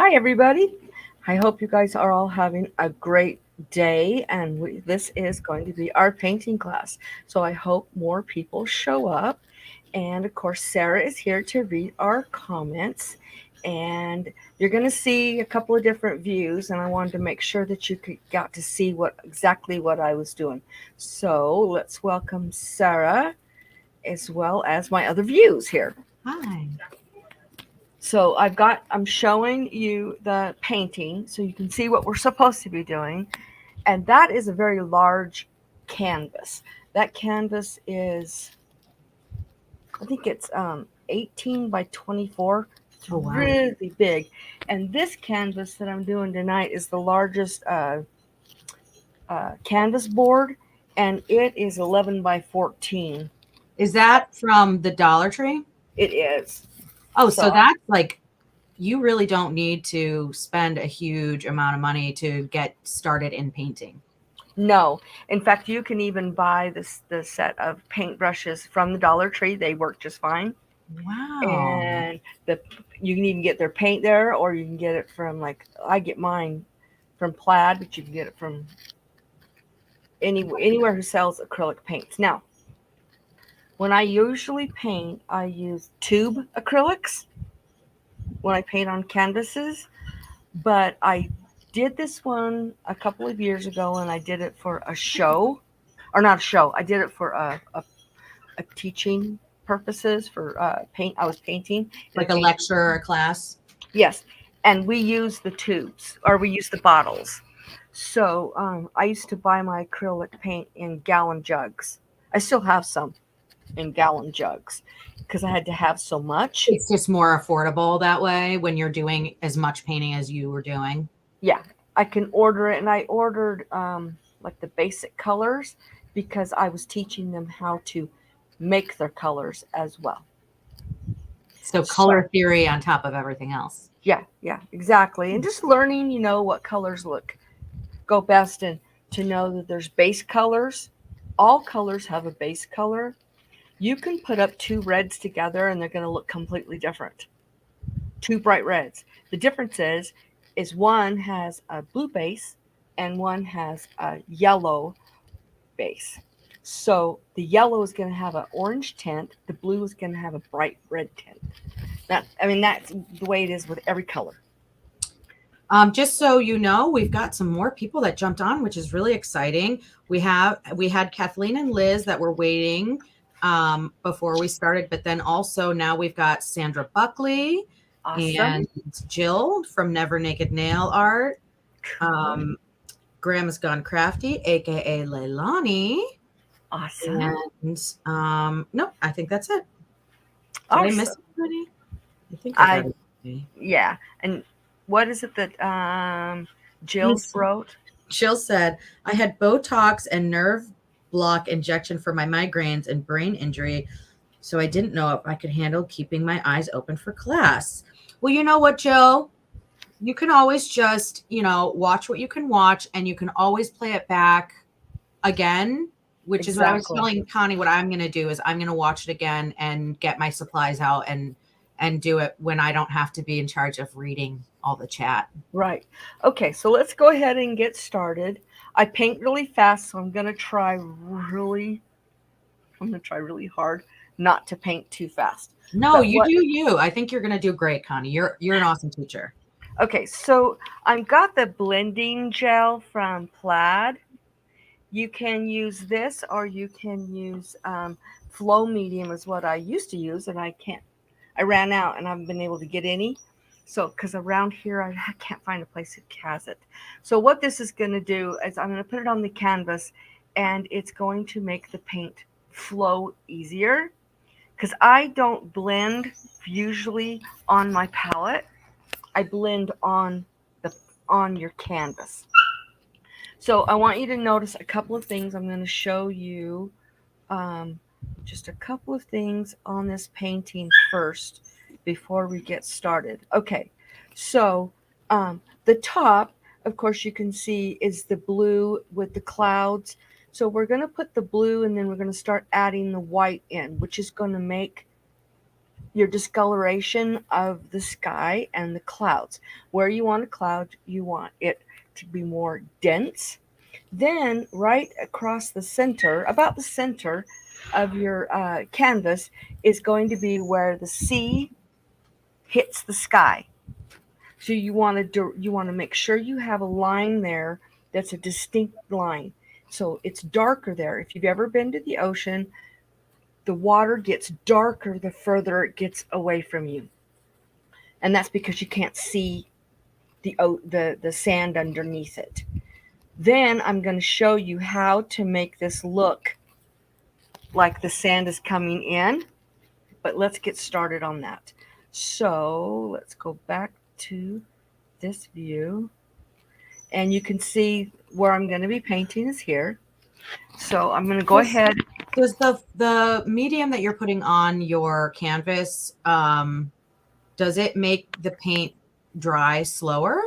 Hi, everybody. I hope you guys are all having a great day, and this is going to be our painting class. So I hope more people show up. And of course, Sarah is here to read our comments. And you're going to see a couple of different views, and I wanted to make sure that got to see exactly what I was doing. So let's welcome Sarah as well as my other views here. Hi. So I'm showing you the painting so you can see what we're supposed to be doing. And that is a very large canvas. That canvas is, I think it's 18 by 24. It's Oh, wow. really big. And this canvas that I'm doing tonight is the largest canvas board, and it is 11 by 14. Is that from the Dollar Tree? It is. Oh, So so that's like, you really don't need to spend a huge amount of money to get started in painting. No. In fact, you can even buy the set of paintbrushes from the Dollar Tree. They work just fine. Wow. And you can even get their paint there, or you can get it from, like, I get mine from Plaid, but you can get it from anywhere who sells acrylic paints. Now, when I usually paint, I use tube acrylics when I paint on canvases, but I did this one a couple of years ago, and I did it for a show, or not a show. I did it for a teaching purposes for paint. I was painting Like a lecture or a class? Yes, and we use the tubes, or we use the bottles. So I used to buy my acrylic paint in gallon jugs. I still have some in gallon jugs because I had to have so much. It's just more affordable that way when you're doing as much painting as you were doing. Yeah, I can order it, and I ordered like the basic colors because I was teaching them how to make their colors as well. So color theory on top of everything else. Yeah, exactly. And just learning, what colors go best, and to know that there's base colors. All colors have a base color. You can put up two reds together and they're going to look completely different. Two bright reds. The difference is one has a blue base and one has a yellow base. So the yellow is going to have an orange tint, the blue is going to have a bright red tint. That's the way it is with every color. Just so you know, we've got some more people that jumped on, which is really exciting. We had Kathleen and Liz that were waiting before we started, but then also now we've got Sandra Buckley and Jill from Never Naked Nail Art. Grandma's Gone Crafty, aka Leilani. Awesome. And nope, I think that's it. Did I miss anybody? I think I got it. Yeah. And what is it that Jill wrote? Jill said, I had Botox and nerve block injection for my migraines and brain injury, so I didn't know if I could handle keeping my eyes open for class. Well, you know what, Jill? You can always just, watch what you can watch, and you can always play it back again, which is what I was telling Connie. What I'm going to do is I'm going to watch it again and get my supplies out and do it when I don't have to be in charge of reading all the chat. Right. Okay, so let's go ahead and get started. I paint really fast, so I'm going to try really hard not to paint too fast. No, you do you. I think you're going to do great, Connie. You're an awesome teacher. Okay, so I've got the blending gel from Plaid. You can use this, or you can use Flow Medium is what I used to use, and I ran out and I haven't been able to get any. So, because around here I can't find a place that has it. So what this is going to do is I'm going to put it on the canvas, and it's going to make the paint flow easier. Because I don't blend usually on my palette. I blend on your canvas. So I want you to notice a couple of things. I'm going to show you just a couple of things on this painting first before we get started. Okay, so the top, of course, you can see is the blue with the clouds. So we're going to put the blue, and then we're going to start adding the white in, which is going to make your discoloration of the sky and the clouds. Where you want a cloud, you want it to be more dense. Then, right across the center, about the center of your canvas, is going to be where the sea hits the sky. So you want to make sure you have a line there that's a distinct line. So it's darker there. If you've ever been to the ocean, the water gets darker the further it gets away from you. And that's because you can't see the sand underneath it. Then I'm going to show you how to make this look like the sand is coming in, but let's get started on that. So let's go back to this view, and you can see where I'm going to be painting is here. So I'm going to go ahead. Does the medium that you're putting on your canvas, does it make the paint dry slower?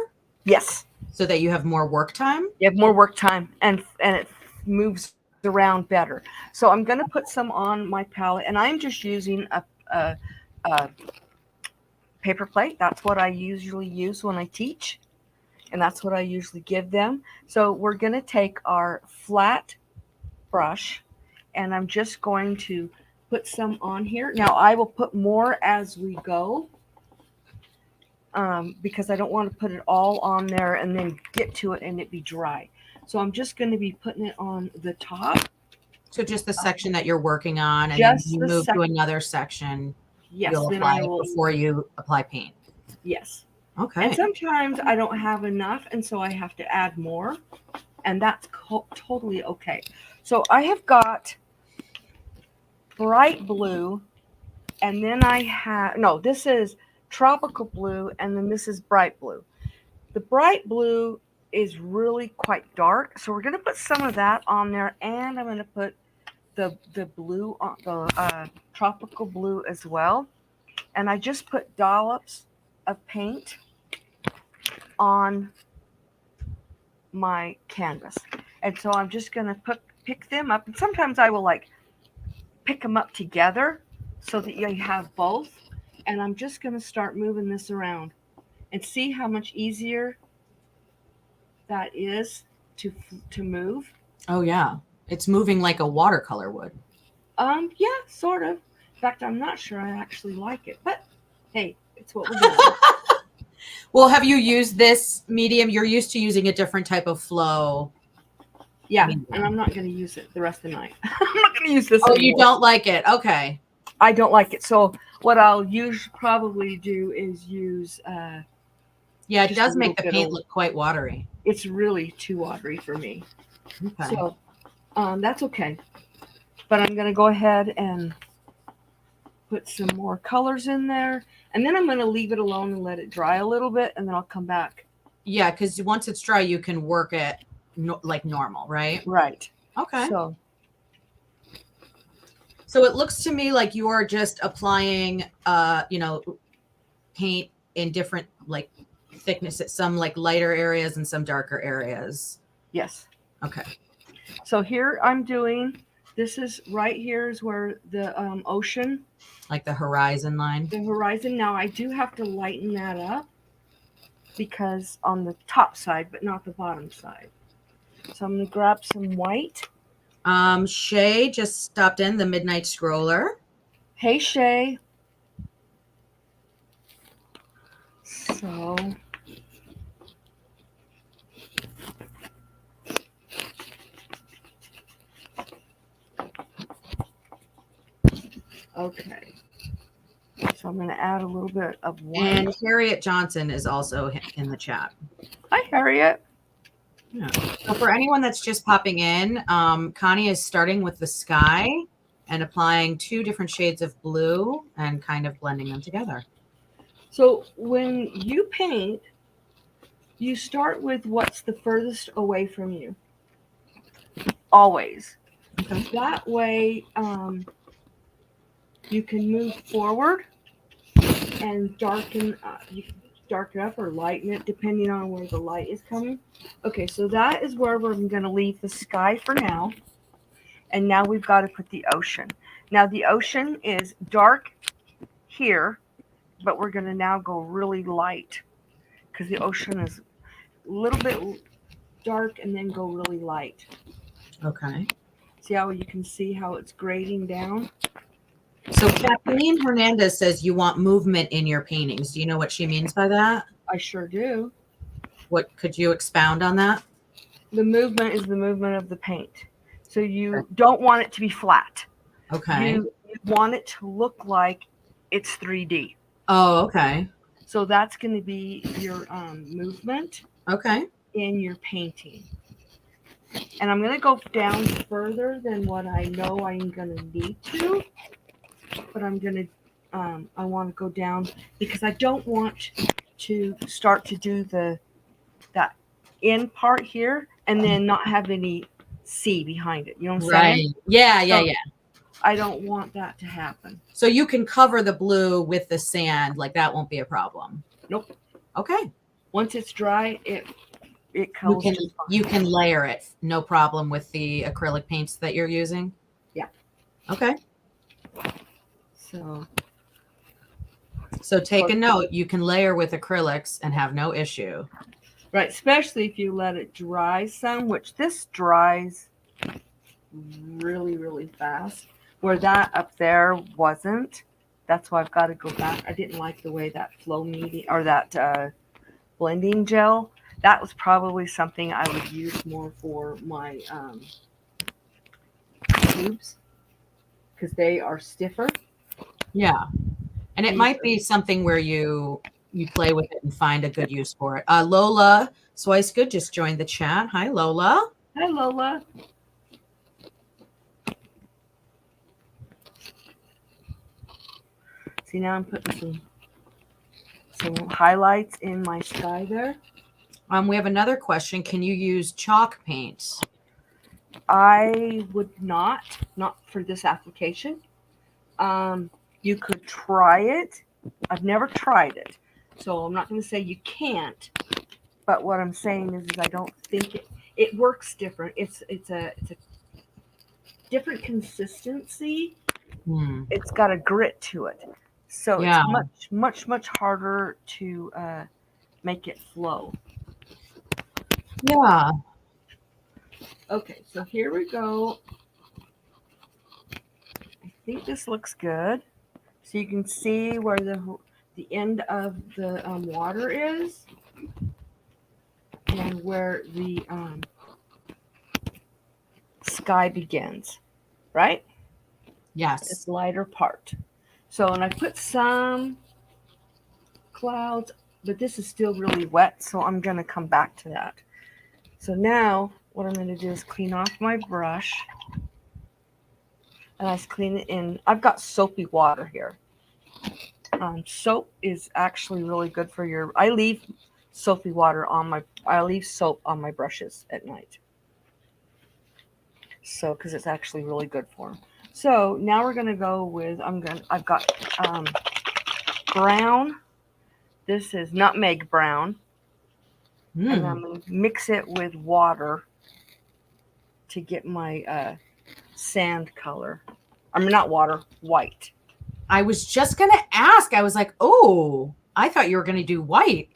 Yes. So that you have more work time? You have more work time, and it moves around better. So I'm going to put some on my palette, and I'm just using a paper plate. That's what I usually use when I teach, and that's what I usually give them. So we're going to take our flat brush, and I'm just going to put some on here. Now I will put more as we go, because I don't want to put it all on there and then get to it and it be dry. So I'm just going to be putting it on the top. So just the section that you're working on, and then you move to another section. Yes, you'll apply it before you apply paint. Yes. Okay. And sometimes I don't have enough, and so I have to add more, and that's totally okay. So I have got bright blue, and then I have, no, this is tropical blue, and then this is bright blue. The bright blue is really quite dark, so we're going to put some of that on there, and I'm going to put the blue on the tropical blue as well. And I just put dollops of paint on my canvas, and so I'm just going to pick them up, and sometimes I will like pick them up together so that you have both. And I'm just going to start moving this around and see how much easier that is to move. Oh yeah, it's moving like a watercolor would. Yeah, sort of. In fact, I'm not sure I actually like it, but hey, it's what we're doing. Well, have you used this medium? You're used to using a different type of flow. Yeah, medium. And I'm not going to use it the rest of the night. I'm not going to use this. Oh, anymore. You don't like it? Okay. I don't like it. So what I'll probably do is use. Yeah, it does make the paint look quite watery. It's really too watery for me. Okay. So that's okay. But I'm going to go ahead and put some more colors in there. And then I'm going to leave it alone and let it dry a little bit, and then I'll come back. Yeah, because once it's dry, you can work it like normal, right? Right. Okay. So it looks to me like you are just applying, paint in different like thickness at some like lighter areas and some darker areas. Yes. Okay. So here I'm doing, this is right here is where the ocean. Like the horizon line. The horizon. Now I do have to lighten that up because on the top side, but not the bottom side. So I'm going to grab some white. Shay just stopped in, the Midnight Scroller. Hey, Shay. So okay. So I'm going to add a little bit of white. And Harriet Johnson is also in the chat. Hi, Harriet. Yeah. So for anyone that's just popping in, Connie is starting with the sky and applying 2 different shades of blue and kind of blending them together. So when you paint, you start with what's the furthest away from you. Always. Okay. That way you can move forward and darken you can darken up or lighten it depending on where the light is coming. Okay, so that is where we're going to leave the sky for now. And now we've got to put the ocean. Now the ocean is dark here, but we're going to now go really light because the ocean is a little bit dark and then go really light. Okay. See how you can see how it's grading down? So Kathleen Hernandez says you want movement in your paintings. Do you know what she means by that? I sure do. What could you expound on that? The movement is the movement of the paint. So you don't want it to be flat. Okay. You want it to look like it's 3D. Oh, okay. So that's going to be your movement Okay. in your painting. And I'm going to go down further than what I know I'm going to need to. But I'm going to, I want to go down because I don't want to start to do that end part here and then not have any sea behind it. You know what I'm saying? Yeah, yeah, So yeah. I don't want that to happen. So you can cover the blue with the sand, like that won't be a problem. Nope. Okay. Once it's dry, it You colors can just fine. you can layer it, no problem with the acrylic paints that you're using. Yeah. Okay. So take a note. You can layer with acrylics and have no issue. Right, especially if you let it dry some, which this dries really, really fast. Where that up there wasn't. That's why I've got to go back. I didn't like the way that flow medium or that blending gel. That was probably something I would use more for my tubes because they are stiffer. Yeah. And it might be something where you play with it and find a good use for it. Lola Swicegood just joined the chat. Hi, Lola. Hi, Lola. See, now I'm putting some highlights in my sky there. We have another question. Can you use chalk paint? I would not for this application. You could try it. I've never tried it, so I'm not going to say you can't. But what I'm saying is I don't think it works different. It's a different consistency. It's got a grit to it, so it's much harder to make it flow. Yeah. Okay, so here we go. I think this looks good. So you can see where the end of the water is and where the sky begins, right? Yes. This lighter part. So, and I put some clouds, but this is still really wet, so I'm going to come back to that. So now what I'm going to do is clean off my brush. And I just clean it in. I've got soapy water here. Soap is actually really good for your. I leave soapy water on my. I leave soap on my brushes at night. So, because it's actually really good for them. So now we're gonna go with. I've got brown. This is Nutmeg Brown, and I'm gonna mix it with water to get my sand color. I mean, not water, white. I was just going to ask. I was like, oh, I thought you were going to do white.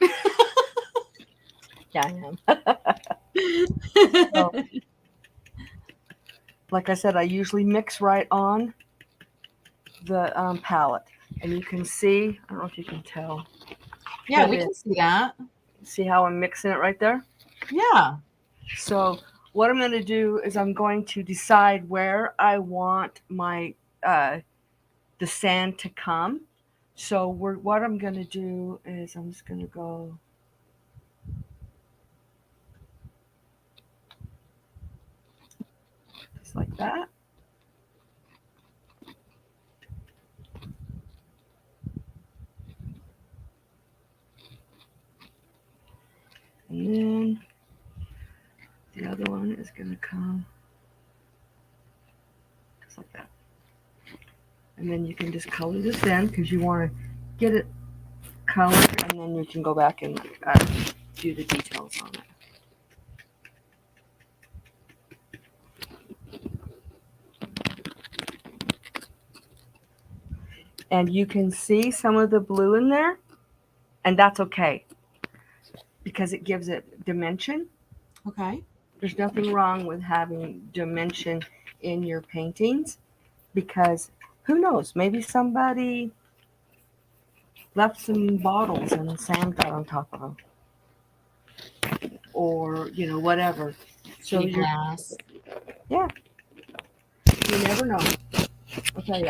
Yeah, I am. So, like I said, I usually mix right on the palette. And you can see, I don't know if you can tell. Yeah, we can see that. See how I'm mixing it right there? Yeah. So what I'm going to do is I'm going to decide where I want my the sand to come. So what I'm going to do is I'm just going to go just like that. And then the other one is going to come just like that. And then you can just color this in because you want to get it colored, and then you can go back and do the details on it. And you can see some of the blue in there, and that's okay because it gives it dimension. Okay. There's nothing wrong with having dimension in your paintings because who knows, maybe somebody left some bottles and sand got on top of them, or whatever. So Any you're, glass. yeah, you never know. Okay,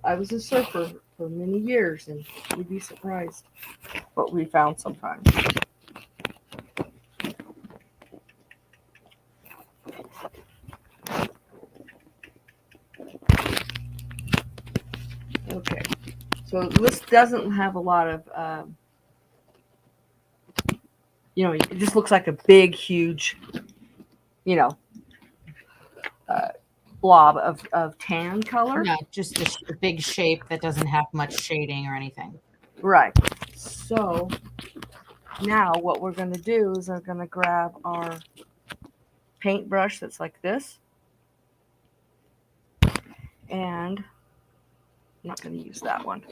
I was a surfer for many years, and you'd be surprised what we found sometimes. Okay, so this doesn't have a lot of, it just looks like a big, huge, you know, uh, blob of tan color. Yeah, just a big shape that doesn't have much shading or anything. Right. So now what we're going to do is I'm going to grab our paintbrush that's like this, and I'm not going to use that one.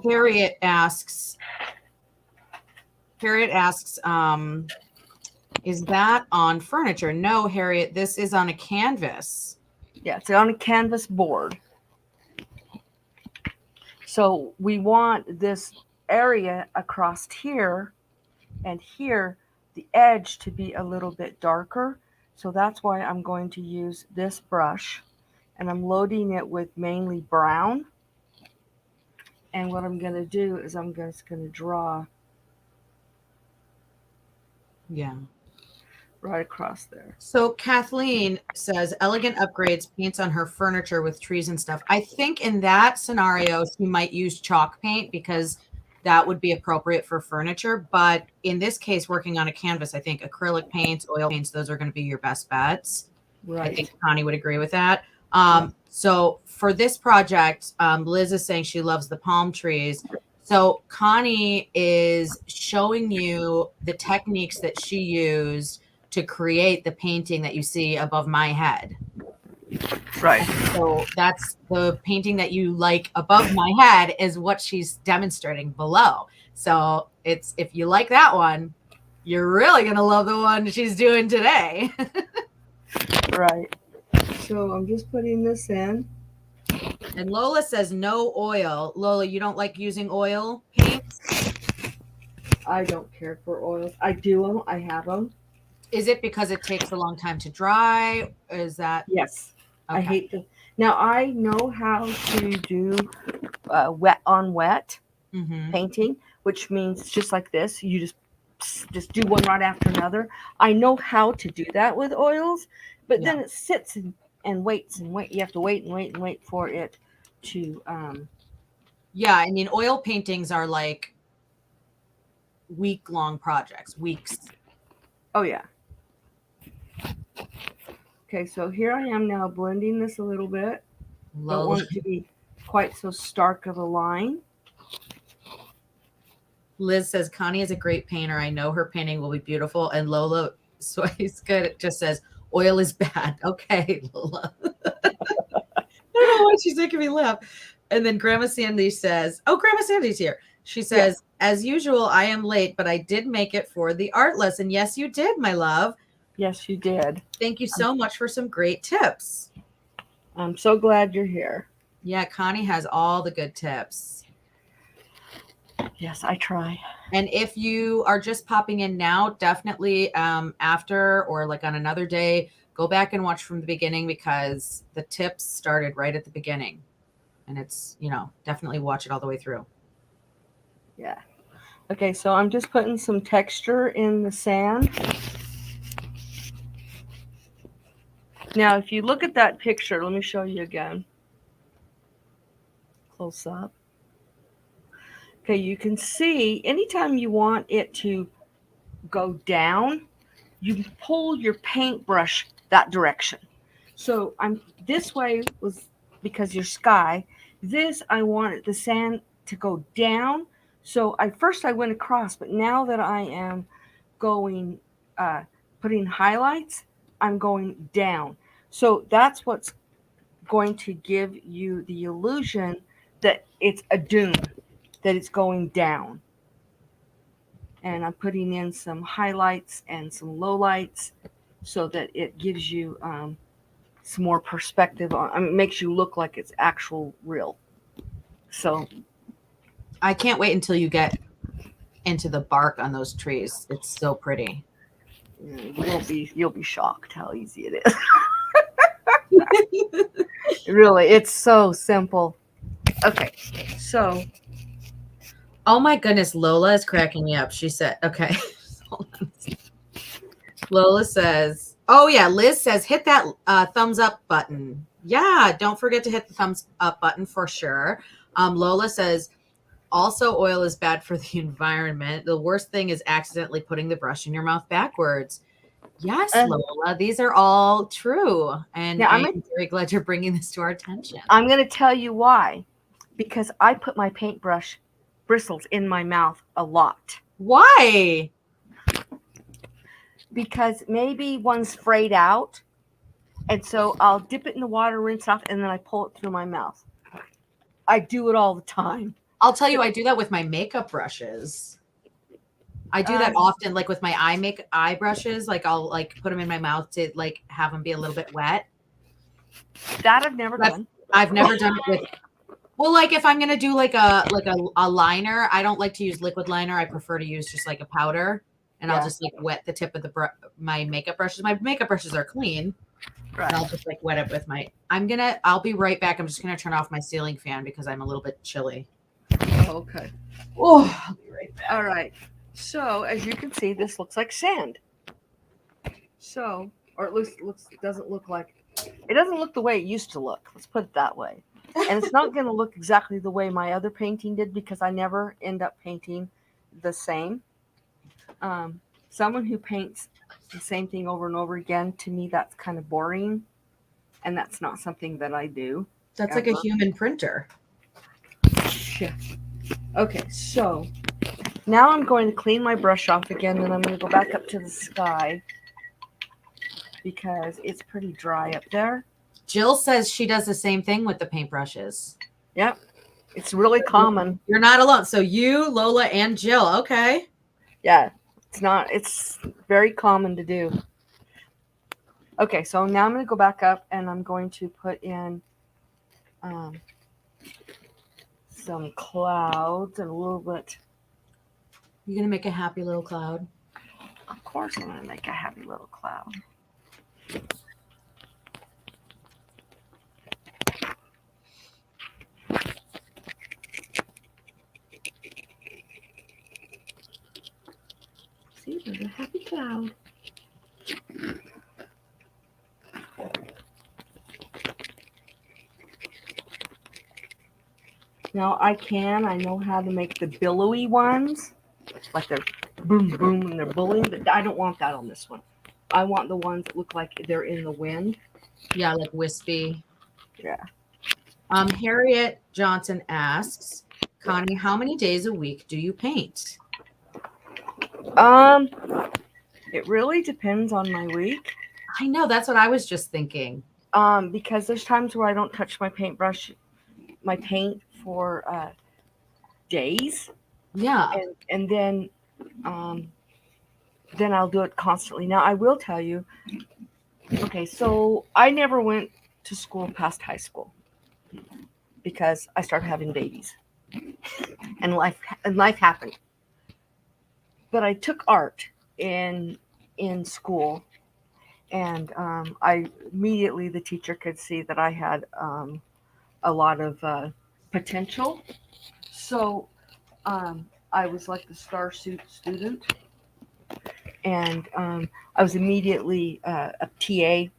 Harriet asks, is that on furniture? No, Harriet, this is on a canvas. Yeah, it's on a canvas board. So we want this area across here and here, the edge to be a little bit darker. So that's why I'm going to use this brush, and I'm loading it with mainly brown. And what I'm going to do is I'm just going to draw right across there. So Kathleen says elegant upgrades, paints on her furniture with trees and stuff. I think in that scenario, she might use chalk paint because that would be appropriate for furniture. But in this case, working on a canvas, I think acrylic paints, oil paints, those are going to be your best bets. Right. I think Connie would agree with that. So for this project, Liz is saying she loves the palm trees. So Connie is showing you the techniques that she used to create the painting that you see above my head. Right. So that's the painting that you like above my head is what she's demonstrating below. So it's, if you like that one, you're really going to love the one she's doing today. Right. So I'm just putting this in. And Lola says no oil. Lola, you don't like using oil paints? I don't care for oils. I do them. I have them. Is it because it takes a long time to dry? Is that? Yes. Okay. I hate to. Now I know how to do wet on wet painting, which means just like this. You just do one right after another. I know how to do that with oils, but then it sits and waits and wait. You have to wait and wait and wait for it to. Yeah, I mean, oil paintings are like week-long projects. Weeks. Oh yeah. Okay, so here I am now blending this a little bit. Don't want it to be quite so stark of a line. Liz says, Connie is a great painter. I know her painting will be beautiful. And Lola Soy's good. It just says, oil is bad. Okay, Lola. I don't know why she's making me laugh. And then Grandma Sandy says, oh, Grandma Sandy's here. She says, as usual, I am late, but I did make it for the art lesson. Yes, you did, my love. Yes, you did. Thank you so much for some great tips. I'm so glad you're here. Yeah, Connie has all the good tips. Yes, I try. And if you are just popping in now, definitely after or like on another day, go back and watch from the beginning because the tips started right at the beginning. And it's, definitely watch it all the way through. Yeah. Okay, so I'm just putting some texture in the sand. Now, if you look at that picture, let me show you again. Close up. Okay, you can see anytime you want it to go down, you pull your paintbrush that direction. So this way was because your sky. This I wanted the sand to go down. So first I went across, but now that I am going putting highlights, I'm going down. So that's what's going to give you the illusion that it's a dune, that it's going down. And I'm putting in some highlights and some lowlights so that it gives you some more perspective on. I mean, it makes you look like it's actual real. So I can't wait until you get into the bark on those trees. It's so pretty. you'll be shocked how easy it is. Really, it's so simple. Okay, so Oh my goodness, Lola is cracking me up. She said, okay. Lola says, oh yeah, Liz says, hit that thumbs up button. Yeah, don't forget to hit the thumbs up button for sure. Lola says, also, oil is bad for the environment. The worst thing is accidentally putting the brush in your mouth backwards. Yes, Lola, these are all true. And now I'm very glad you're bringing this to our attention. I'm going to tell you why. Because I put my paintbrush bristles in my mouth a lot. Why? Because maybe one's frayed out. And so I'll dip it in the water, rinse off, and then I pull it through my mouth. I do it all the time. I'll tell you, I do that with my makeup brushes. I do that often, like with my eye brushes. Like I'll like put them in my mouth to like have them be a little bit wet. That I've never done. I've never done it with. Well, like if I'm gonna do like a liner, I don't like to use liquid liner. I prefer to use just like a powder, and I'll just like wet the tip of the my makeup brushes. My makeup brushes are clean. Right. And I'll just like wet it with my. I'll be right back. I'm just gonna turn off my ceiling fan because I'm a little bit chilly. Okay. Oh, I'll be right back. All right. So as you can see, this looks like sand. So, or at least it doesn't look the way it used to look. Let's put it that way. And it's not going to look exactly the way my other painting did because I never end up painting the same. Someone who paints the same thing over and over again, to me, that's kind of boring. And that's not something that I do. That's ever. Like a human printer. Yeah. Okay, so now I'm going to clean my brush off again, and I'm going to go back up to the sky because it's pretty dry up there. Jill says she does the same thing with the paintbrushes. Yep. It's really common. You're not alone. So you, Lola, and Jill. Okay. Yeah. It's very common to do. Okay, so now I'm going to go back up and I'm going to put in some clouds and a little bit. You're going to make a happy little cloud? Of course I'm going to make a happy little cloud. See, there's a happy cloud. Now I know how to make the billowy ones, like they're boom, boom, and they're bullying, but I don't want that on this one. I want the ones that look like they're in the wind. Yeah, like wispy. Yeah. Harriet Johnson asks, Connie, how many days a week do you paint? It really depends on my week. I know, that's what I was just thinking. Because there's times where I don't touch my paint for days. Yeah. And then I'll do it constantly. Now I will tell you, okay, so I never went to school past high school because I started having babies and life happened. But I took art in school, and I immediately, the teacher could see that I had a lot of potential. So I was like the star student, and I was immediately a TA.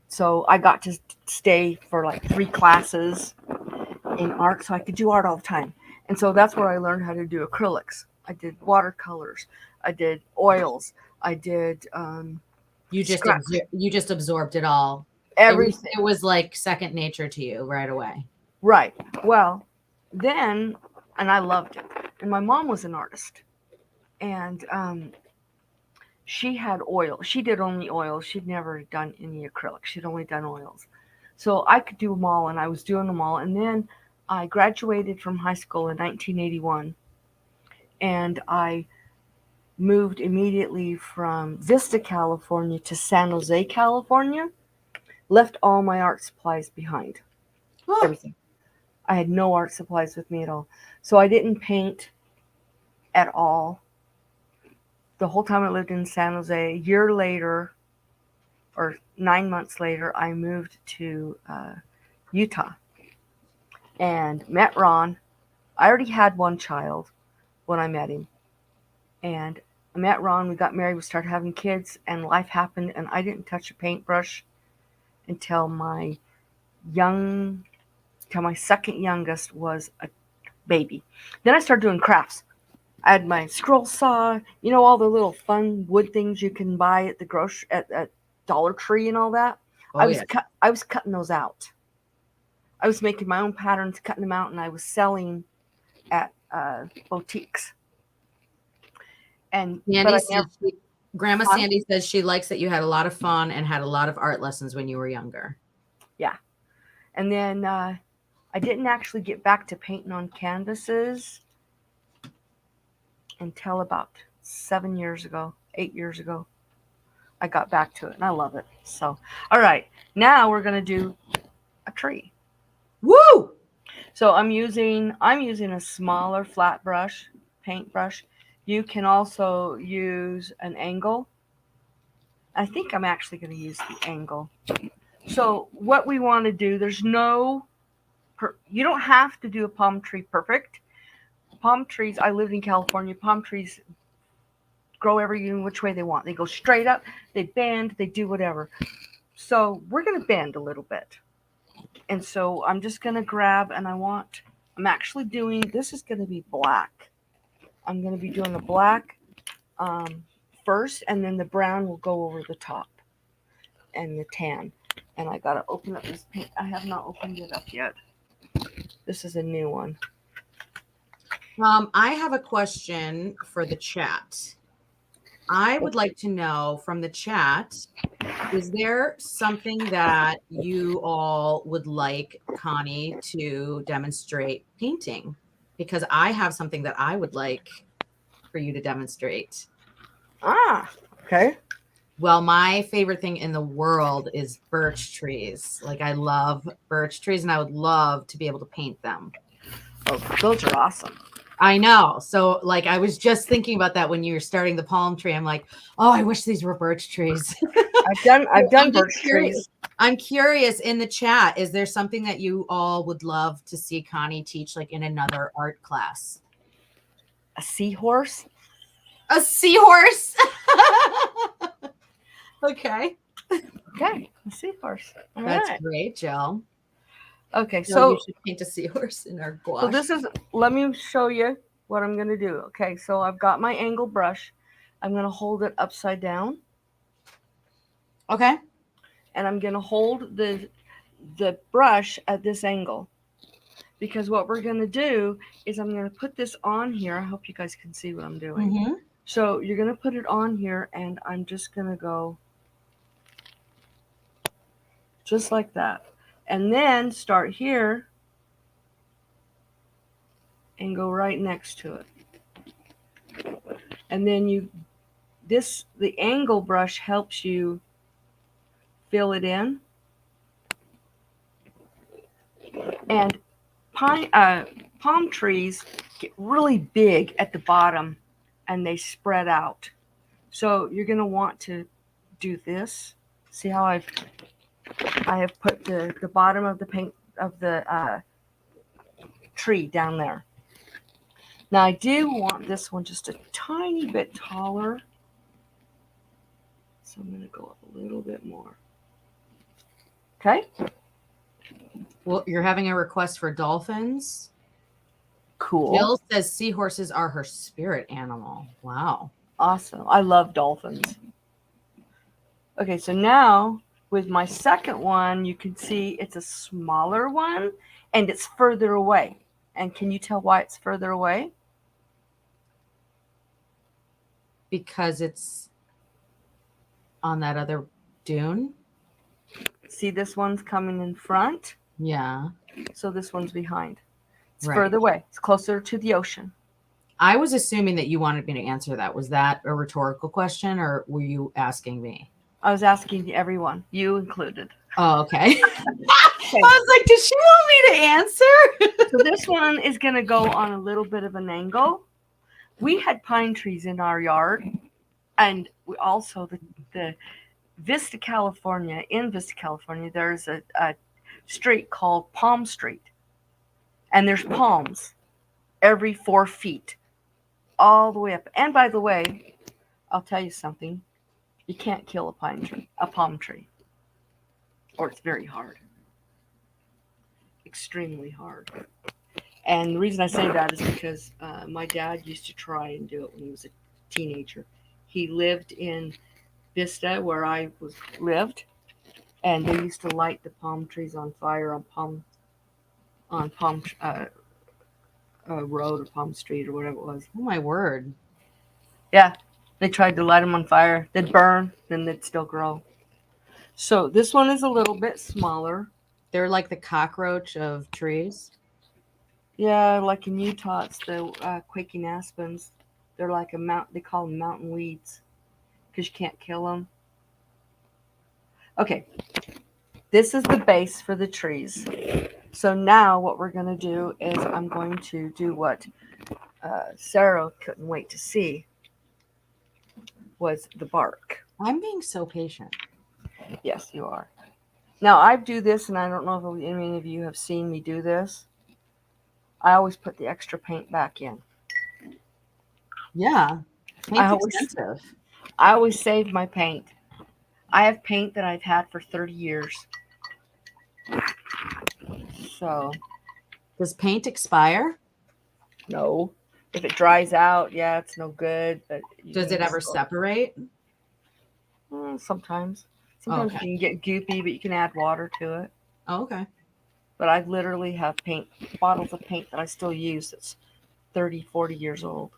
So I got to stay for like 3 classes in art, so I could do art all the time. And so that's where I learned how to do acrylics. I did watercolors. I did oils. I did. You just absorbed it all. Everything. It was like second nature to you right away. Right. Well, then, and I loved it. And my mom was an artist, and she had oil. She did only oils. She'd never done any acrylics. She'd only done oils. So I could do them all, and I was doing them all. And then I graduated from high school in 1981, and I moved immediately from Vista, California to San Jose, California. Left all my art supplies behind. Oh, Everything. I had no art supplies with me at all. So I didn't paint at all the whole time I lived in San Jose. A year later, or 9 months later, I moved to Utah and met Ron. I already had one child when I met him. And I met Ron, we got married, we started having kids, and life happened, and I didn't touch a paintbrush until my second youngest was a baby. Then I started doing crafts. I had my scroll saw, all the little fun wood things you can buy at the at Dollar Tree and all that. oh yeah. I was cutting those out. I was making my own patterns, cutting them out, and I was selling at boutiques. Grandma Huh? Sandy says she likes that you had a lot of fun and had a lot of art lessons when you were younger. Yeah. And then I didn't actually get back to painting on canvases until about 7 years ago, 8 years ago. I got back to it, and I love it. So, all right, now we're gonna do a tree. Woo! So I'm using a smaller flat brush, paintbrush. You can also use an angle. I think I'm actually going to use the angle. So what we want to do, you don't have to do a palm tree perfect. Palm trees, I lived in California, palm trees grow every which way they want. They go straight up, they bend, they do whatever. So we're going to bend a little bit. And so I'm just going to grab, I'm actually doing, this is going to be black. I'm going to be doing a black first, and then the brown will go over the top, and the tan. And I got to open up this paint. I have not opened it up yet. This is a new one. I have a question for the chat. I would like to know from the chat, is there something that you all would like Connie to demonstrate painting? Because I have something that I would like for you to demonstrate. Okay. Well, my favorite thing in the world is birch trees. Like, I love birch trees, and I would love to be able to paint them. Oh, those are awesome. I know. So, like, I was just thinking about that when you were starting the palm tree. I'm like, oh, I wish these were birch trees. I've done birch trees. I'm curious, in the chat, is there something that you all would love to see Connie teach, like in another art class? A seahorse. A seahorse. Okay. Okay, a seahorse. All That's right. great, Jill. Okay, So so you should paint a seahorse in our gouache. let me show you what I'm going to do. Okay, so I've got my angle brush. I'm going to hold it upside down. Okay. And I'm going to hold the brush at this angle. Because what we're going to do is I'm going to put this on here. I hope you guys can see what I'm doing. Mm-hmm. So you're going to put it on here, and I'm just going to go just like that. And then start here and go right next to it. And then the angle brush helps you fill it in. And palm trees get really big at the bottom and they spread out. So you're going to want to do this. See how I have put the bottom of the paint of the tree down there. Now I do want this one just a tiny bit taller. So I'm going to go up a little bit more. Okay. Well, you're having a request for dolphins. Cool. Jill says seahorses are her spirit animal. Wow. Awesome. I love dolphins. Okay, so now with my second one, you can see it's a smaller one and it's further away. And can you tell why it's further away? Because it's on that other dune. See, this one's coming in front. Yeah. So this one's behind. It's further away. It's closer to the ocean. I was assuming that you wanted me to answer that. Was that a rhetorical question or were you asking me? I was asking everyone, you included. Oh, okay. I was like, did she want me to answer? So this one is going to go on a little bit of an angle. We had pine trees in our yard, and we also the Vista, California. In Vista, California, there's a street called Palm Street, and there's palms every 4 feet, all the way up. And by the way, I'll tell you something: you can't kill a palm tree, or it's very hard, extremely hard. And the reason I say that is because my dad used to try and do it when he was a teenager. He lived in Vista, where I lived, and they used to light the palm trees on fire on Palm Road or Palm Street or whatever it was. Oh my word! Yeah, they tried to light them on fire. They'd burn, then they'd still grow. So this one is a little bit smaller. They're like the cockroach of trees. Yeah, like in Utah, it's the quaking aspens. They're like they call them mountain weeds because you can't kill them. Okay, this is the base for the trees. So now what we're going to do is I'm going to do what Sarah couldn't wait to see was the bark. I'm being so patient. Yes, you are. Now I do this, and I don't know if any of you have seen me do this. I always put the extra paint back in. Yeah. Paint's expensive. I always save my paint. I have paint that I've had for 30 years. So. Does paint expire? No. If it dries out, yeah, it's no good. But does it ever separate? Sometimes. Sometimes you can get goopy, but you can add water to it. Oh, okay. But I literally have bottles of paint that I still use that's 30, 40 years old.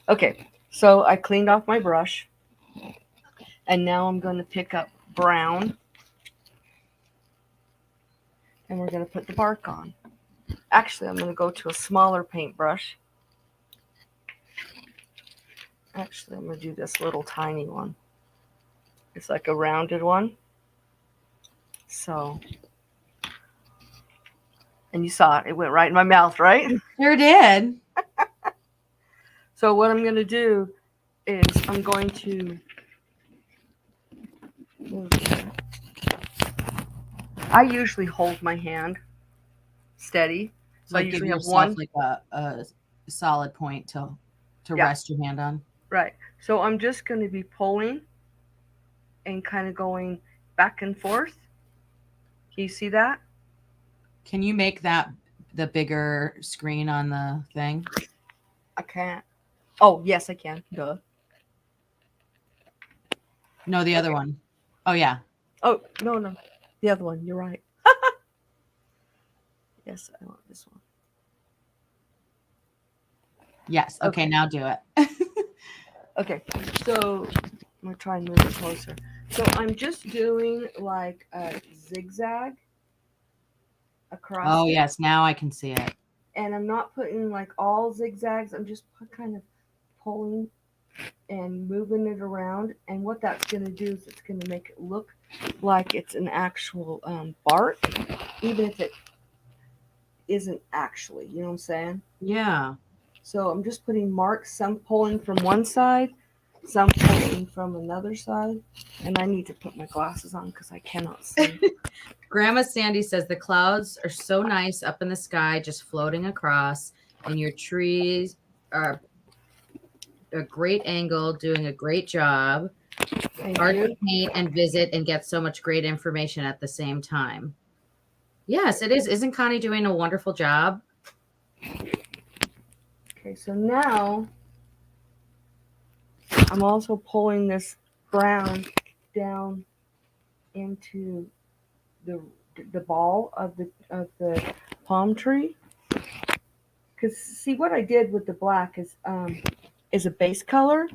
Okay, so I cleaned off my brush. And now I'm going to pick up brown. And we're going to put the bark on. Actually, I'm going to go to a smaller paintbrush. Actually, I'm going to do this little tiny one. It's like a rounded one. So, and you saw it. It went right in my mouth, right? Sure did. So what I'm going to do is I'm going to... I usually hold my hand steady. So like I usually give have one. Like a solid point to rest your hand on. Right. So I'm just going to be pulling and kind of going back and forth. Can you see that? Can you make that the bigger screen on the thing? I can't. Oh, yes, I can. Duh. No, the other one. Oh, yeah. Oh, no. The other one. You're right. Yes, I want this one. Yes. Okay, now do it. Okay, so I'm going to try and move it closer. So I'm just doing like a zigzag across. Oh, yes. Now I can see it. And I'm not putting like all zigzags. I'm just kind of pulling and moving it around. And what that's going to do is it's going to make it look like it's an actual bark, even if it isn't actually. You know what I'm saying? Yeah. So I'm just putting marks, some pulling from one side, some pulling from another side. And I need to put my glasses on because I cannot see. Grandma Sandy says the clouds are so nice up in the sky, just floating across, and your trees are a great angle, doing a great job. Hard to paint and visit and get so much great information at the same time. Yes, it is. Isn't Connie doing a wonderful job? Okay, so now I'm also pulling this brown down into the ball of the palm tree. Because see what I did with the black is a base color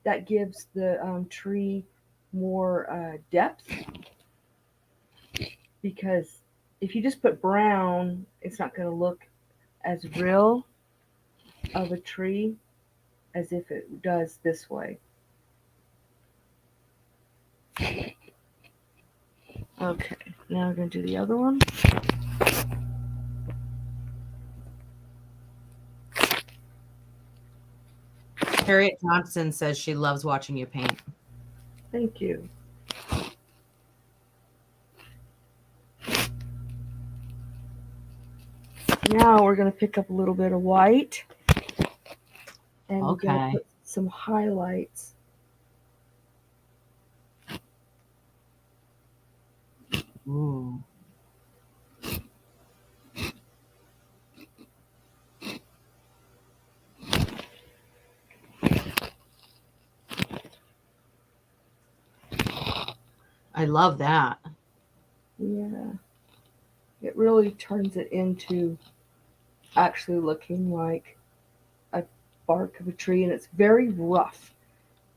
that gives the tree more depth. Because if you just put brown, it's not going to look as real of a tree as if it does this way. Okay, now we're going to do the other one. Harriet Johnson says she loves watching you paint. Thank you. Now we're going to pick up a little bit of white. And we're going to put some highlights. Ooh. I love that. Yeah. It really turns it into actually looking like a bark of a tree, and it's very rough.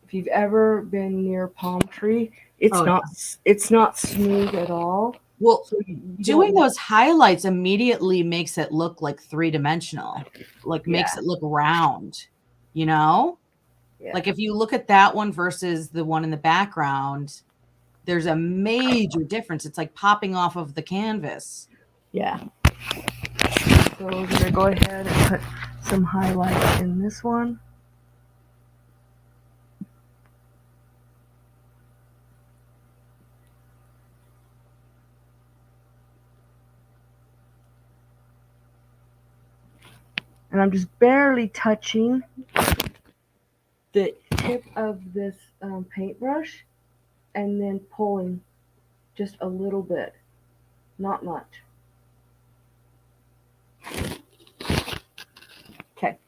If you've ever been near a palm tree, it's not smooth at all. Well, so doing those highlights immediately makes it look like three-dimensional, like makes it look round, you know? Yeah. Like if you look at that one versus the one in the background, there's a major difference. It's like popping off of the canvas. Yeah. So we're going to go ahead and put some highlights in this one. And I'm just barely touching the tip of this paintbrush and then pulling just a little bit, not much. Okay.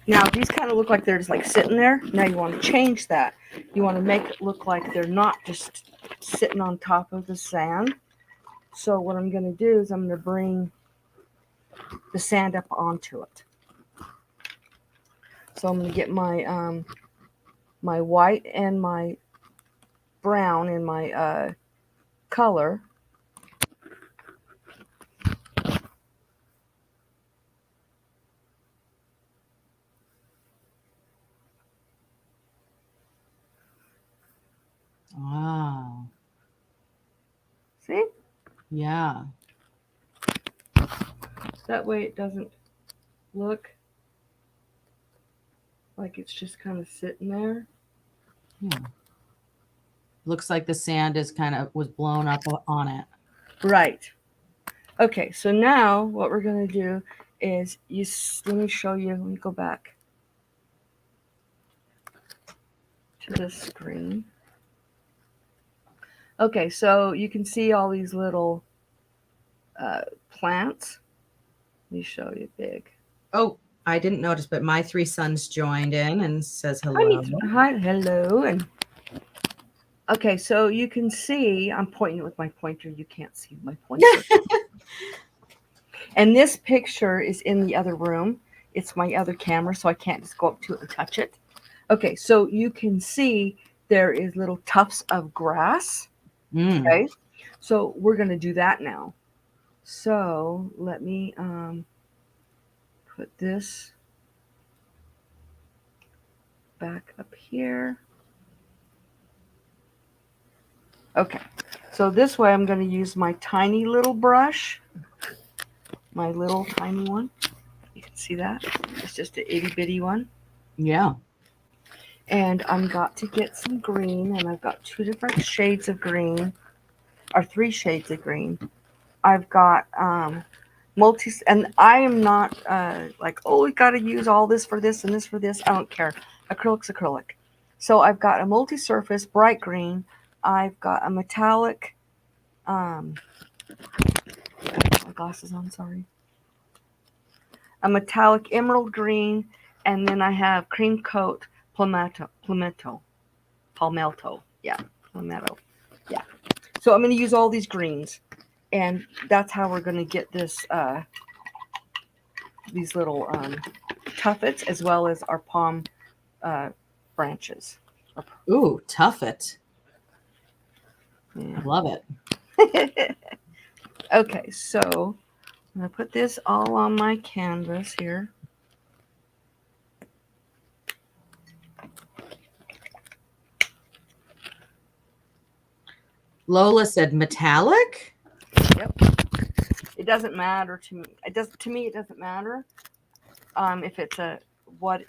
Now these kind of look like they're just like sitting there. Now you want to change that. You want to make it look like they're not just sitting on top of the sand. So what I'm going to do is I'm going to bring the sand up onto it. So I'm going to get my my white and my brown in my color. Wow. See? Yeah. That way it doesn't look like it's just kind of sitting there. Yeah. Looks like the sand is was blown up on it. Right. Okay, so now what we're going to do is let me show you. Let me go back to the screen. Okay, so you can see all these little plants. Let me show you big. Oh, I didn't notice, but my three sons joined in and says hello. Hi, hello. And okay, so you can see, I'm pointing with my pointer. You can't see my pointer. And this picture is in the other room. It's my other camera, so I can't just go up to it and touch it. Okay, so you can see there is little tufts of grass. Okay, so we're going to do that now. So let me put this back up here. Okay, so this way I'm going to use my tiny little brush, my little tiny one. You can see that. It's just an itty bitty one. Yeah. And I've got to get some green, and I've got two different shades of green, or three shades of green. I've got and I am not like, oh, we got to use all this for this and this for this. I don't care. Acrylic's acrylic. So I've got a multi-surface bright green. I've got a metallic. I got my glasses on. Sorry. A metallic emerald green, and then I have cream coat palmetto. Yeah, palmetto. Yeah. So I'm going to use all these greens, and that's how we're going to get this these little tuffets as well as our palm branches. Ooh, tuffet. I love it. Okay, so I'm going to put this all on my canvas here. Lola said metallic. Yep. It doesn't matter to me. It doesn't matter if it's what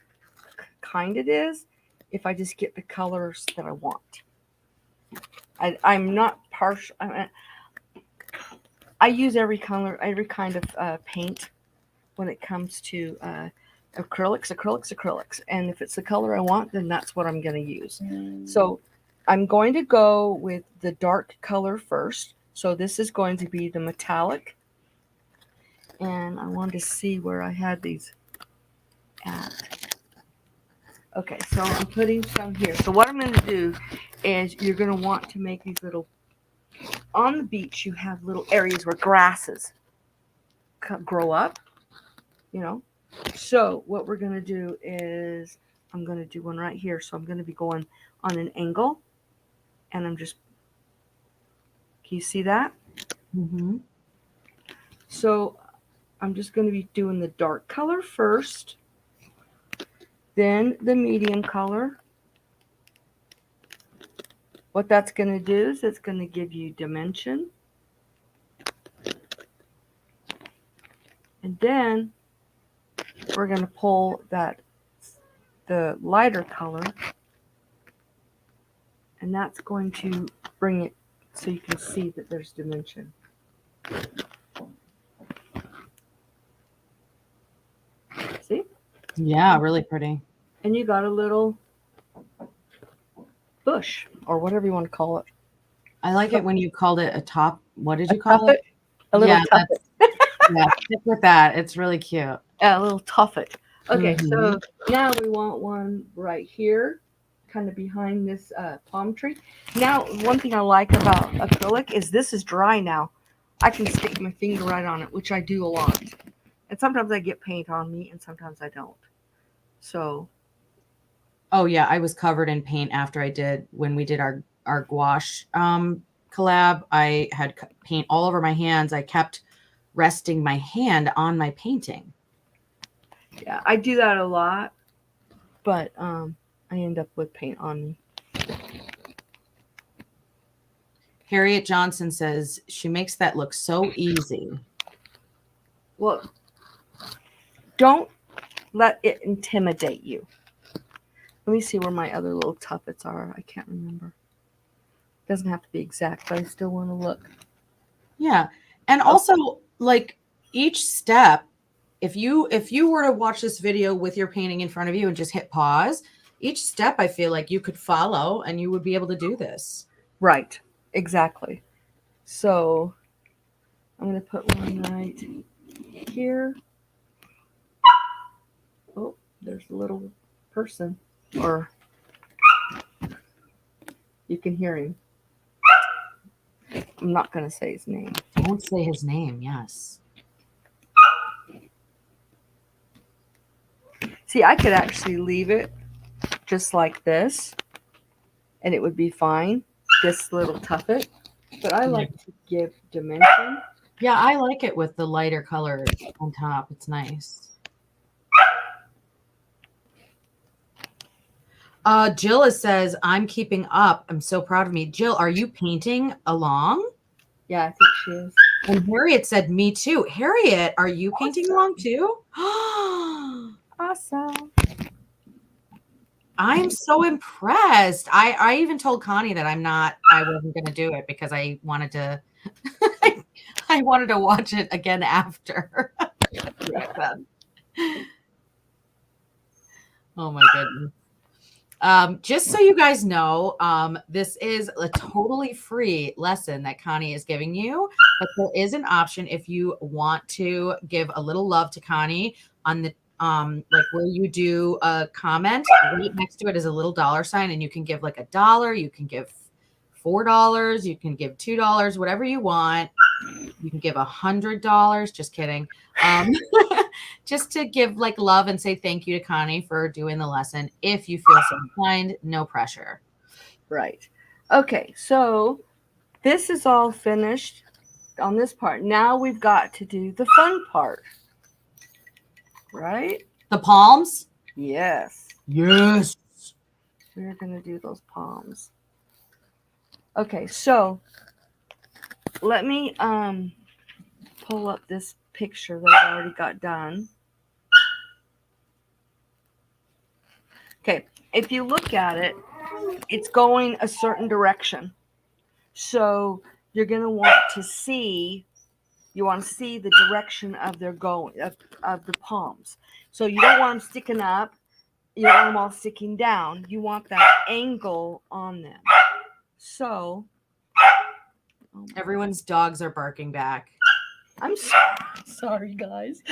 kind it is. If I just get the colors that I want, I'm not partial. I use every color, every kind of paint when it comes to acrylics. And if it's the color I want, then that's what I'm going to use. So I'm going to go with the dark color first. So this is going to be the metallic. And I wanted to see where I had these at. Okay, so I'm putting some here. So what I'm going to do is you're going to want to make these little, on the beach you have little areas where grasses grow up, you know. So what we're going to do is I'm going to do one right here. So I'm going to be going on an angle, and I'm just, can you see that? Mm-hmm. So I'm just going to be doing the dark color first, then the medium color. What that's going to do is it's going to give you dimension. And then we're going to pull the lighter color, and that's going to bring it so you can see that there's dimension. See? Yeah, really pretty. And you got a little bush, or whatever you want to call it. I like it when you called it a top. What did you call it? A little tuffet. Yeah, stick with that. It's really cute. A little tuffet. Okay, so now we want one right here, kind of behind this palm tree. Now, one thing I like about acrylic is this is dry now. I can stick my finger right on it, which I do a lot. And sometimes I get paint on me, and sometimes I don't. So. Oh yeah, I was covered in paint when we did our gouache collab. I had paint all over my hands. I kept resting my hand on my painting. Yeah, I do that a lot, but I end up with paint on me. Harriet Johnson says she makes that look so easy. Well, don't let it intimidate you. Let me see where my other little tuffets are. I can't remember. It doesn't have to be exact, but I still want to look. Yeah. And also, like, each step, if you were to watch this video with your painting in front of you and just hit pause, each step I feel like you could follow and you would be able to do this. Right. Exactly. So I'm going to put one right here. Oh, there's a little person. Or you can hear him. I'm not going to say his name. Don't say his name, yes. See, I could actually leave it just like this, and it would be fine, this little tuffet. But I like to give dimension. Yeah, I like it with the lighter color on top. It's nice. Jill says, I'm keeping up. I'm so proud of me. Jill, are you painting along? Yeah, I think she is. And Harriet said, me too. Harriet, are you painting along too? Awesome. I'm so impressed. I even told Connie that I wasn't going to do it because I wanted to, I wanted to watch it again after. Oh my goodness. Just so you guys know, this is a totally free lesson that Connie is giving you, but there is an option if you want to give a little love to Connie on the like where you do a comment, right next to it is a little $, and you can give like $1, you can give $4, you can give $2, whatever you want. You can give $100. Just kidding. Just to give like love and say thank you to Connie for doing the lesson. If you feel so inclined, no pressure. Right. Okay. So This is all finished on this part. Now we've got to do the fun part. Right? The palms? Yes. Yes. We're going to do those palms. Okay, so let me pull up this picture that I already got done. Okay, if you look at it, it's going a certain direction. So you're going to want to see, the direction of their going, of the palms. So you don't want them sticking up. You don't want them all sticking down. You want that angle on them. So. Everyone's dogs are barking back. I'm sorry, guys.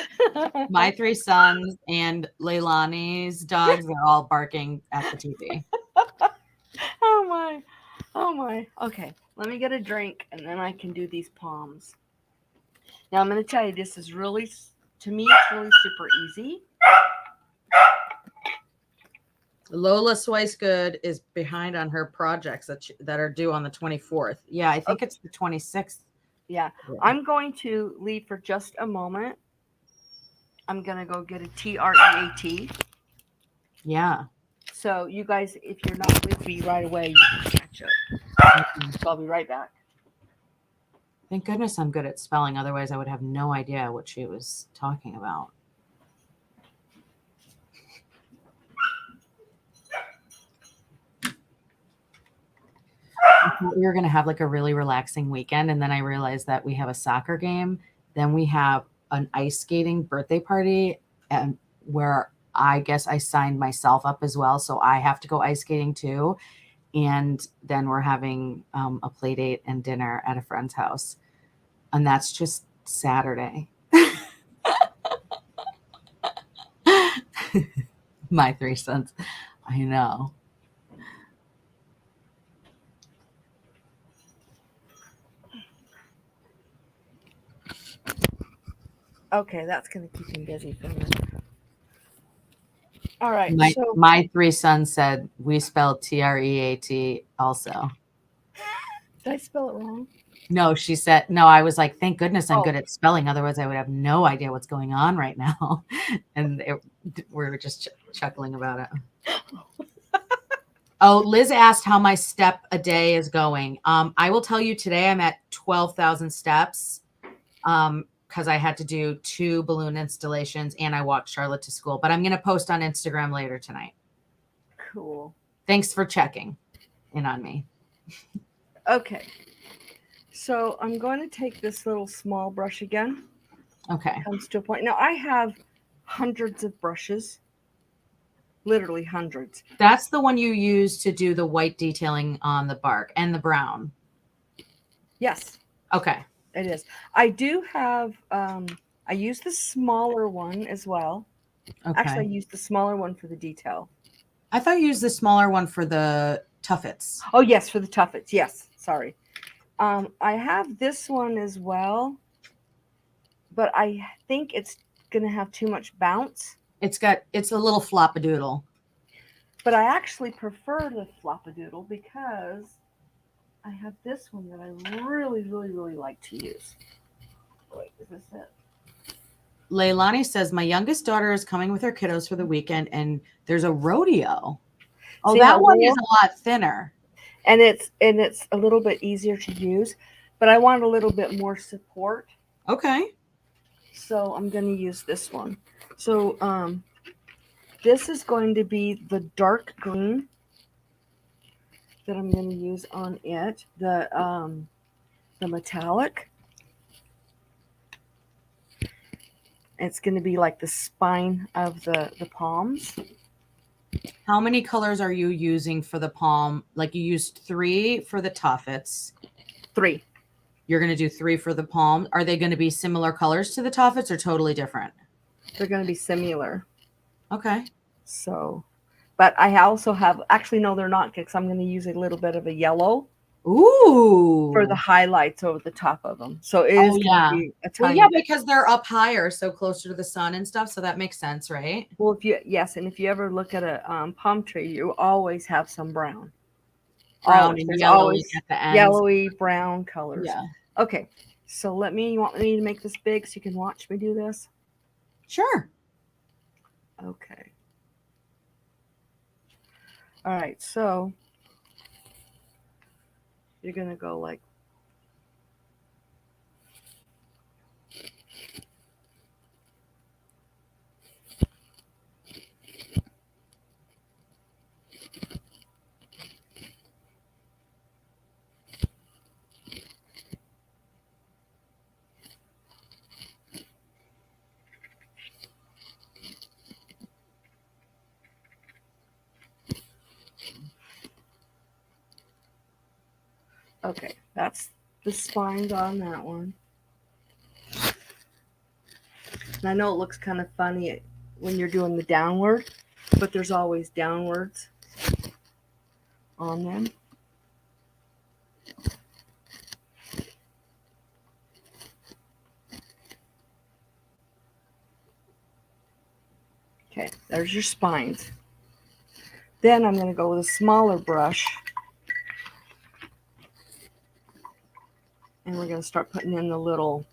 My 3 sons and Leilani's dogs are all barking at the TV. Oh my. Oh my. Okay, let me get a drink and then I can do these palms. Now I'm going to tell you, this is really, to me, it's really super easy. Lola Swicegood is behind on her projects that are due on the 24th. Yeah, I think it's the 26th. Yeah, I'm going to leave for just a moment. I'm going to go get a TREAT. Yeah. So you guys, if you're not with me right away, you can catch up. So I'll be right back. Thank goodness I'm good at spelling. Otherwise, I would have no idea what she was talking about. I thought we were going to have like a really relaxing weekend. And then I realized that we have a soccer game. Then we have an ice skating birthday party, and where I guess I signed myself up as well. So I have to go ice skating too. And then we're having a play date and dinner at a friend's house. And that's just Saturday. My 3 sons. I know. Okay, that's going to keep him busy for a minute. All right. My 3 sons said we spelled TREAT also. Did I spell it wrong? No, she said, no, I was like, thank goodness I'm good at spelling. Otherwise, I would have no idea what's going on right now. And we're just chuckling about it. Oh, Liz asked how my step a day is going. I will tell you today I'm at 12,000 steps because I had to do 2 balloon installations and I walked Charlotte to school. But I'm going to post on Instagram later tonight. Cool. Thanks for checking in on me. Okay. So I'm going to take this little small brush again. Okay. Comes to a point. Now I have hundreds of brushes. Literally hundreds. That's the one you use to do the white detailing on the bark and the brown. Yes. Okay. It is. I do have, I use the smaller one as well. Okay. Actually, I use the smaller one for the detail. I thought you used the smaller one for the tuffets. Oh, yes, for the tuffets. Yes. Sorry. I have this one as well, but I think it's going to have too much bounce. It's a little flopadoodle. But I actually prefer the flopadoodle because I have this one that I really, really, really like to use. Wait, is this it? Leilani says, my youngest daughter is coming with her kiddos for the weekend, and there's a rodeo. Oh, See, that one is a lot thinner. And it's a little bit easier to use, but I want a little bit more support. Okay. So I'm going to use this one. So this is going to be the dark green that I'm going to use on it. The metallic. It's going to be like the spine of the palms. How many colors are you using for the palm? Like you used 3 for the tuffets. 3. You're going to do 3 for the palm. Are they going to be similar colors to the tuffets or totally different? They're going to be similar. Okay. So, but I also have, actually, no, they're not, because I'm going to use a little bit of a yellow. Ooh. For the highlights over the top of them. So it is going to be a tiny. Well, yeah, because they're up higher, so closer to the sun and stuff. So that makes sense, right? Well, and if you ever look at a palm tree, you always have some brown. brown always. and There's yellow always at the ends. yellowy brown colors. Yeah. Okay. So you want me to make this big so you can watch me do this? Sure. Okay. All right. So you're going to go like, okay, that's the spines on that one. And I know it looks kind of funny when you're doing the downward, but there's always downwards on them. Okay, there's your spines. Then I'm going to go with a smaller brush. And we're going to start putting in the little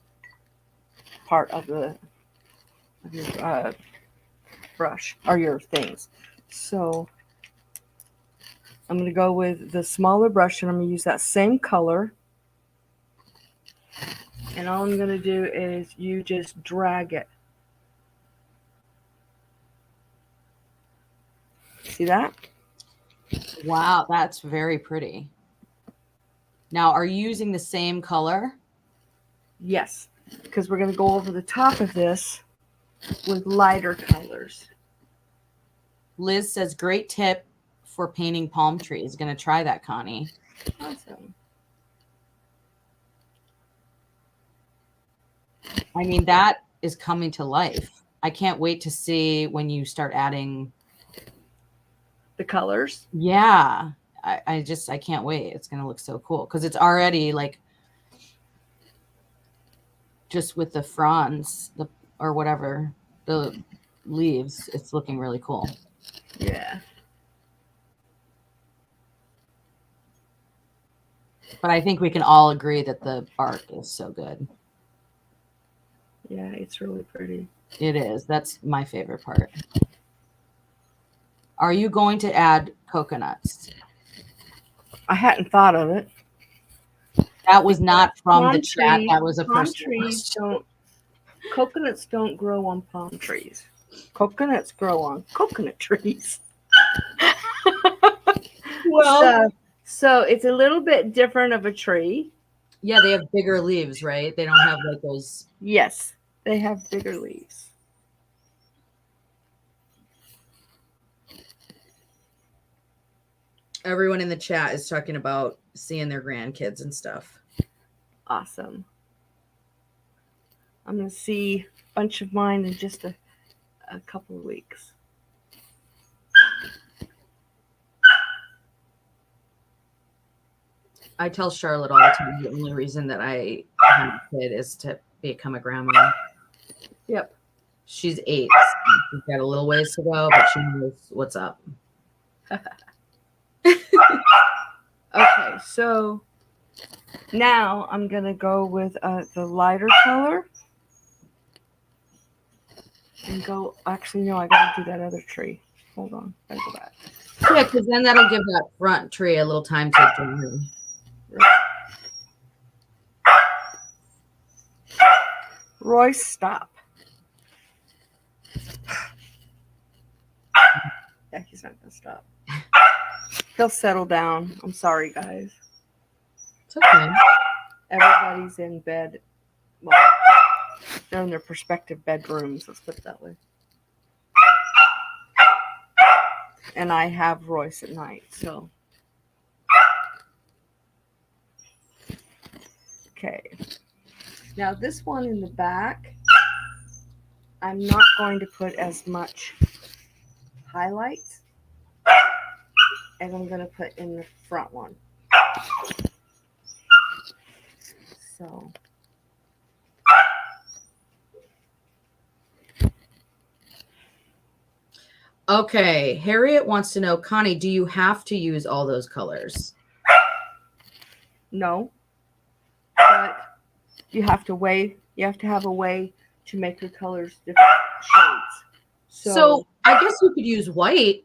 part of your brush or your things. So I'm going to go with the smaller brush and I'm going to use that same color. And all I'm going to do is you just drag it. See that? Wow, that's very pretty. Now, are you using the same color? Yes, because we're going to go over the top of this with lighter colors. Liz says, great tip for painting palm trees. Going to try that, Connie. Awesome. I mean, that is coming to life. I can't wait to see when you start adding the colors. Yeah. I can't wait. It's going to look so cool because it's already like just with the fronds or whatever, the leaves, it's looking really cool. Yeah. But I think we can all agree that the bark is so good. Yeah, it's really pretty. It is. That's my favorite part. Are you going to add coconuts? I hadn't thought of it. That was not from the chat. That was a palm personal trees question. coconuts don't grow on palm trees. Coconuts grow on coconut trees. Well, so it's a little bit different of a tree. Yeah, they have bigger leaves, right? They don't have like those. Yes, they have bigger leaves. Everyone in the chat is talking about seeing their grandkids and stuff. Awesome. I'm going to see a bunch of mine in just a couple of weeks. I tell Charlotte all the time the only reason that I have a kid is to become a grandma. Yep. She's 8. She's got a little ways to go, but she knows what's up. Okay, so now I'm going to go with the lighter color. And go, actually, no, I got to do that other tree. Hold on, I go back. Yeah, because then that'll give that front tree a little time to dry. Royce, stop. Yeah, he's not going to stop. He'll settle down. I'm sorry, guys. It's okay. Everybody's in bed. Well, they're in their prospective bedrooms. Let's put it that way. And I have Royce at night, so. Okay. Now this one in the back, I'm not going to put as much highlights as I'm going to put in the front one. So. Okay, Harriet wants to know, Connie, do you have to use all those colors? No, but you have to weigh. You have to have a way to make your colors different shades. So I guess you could use white,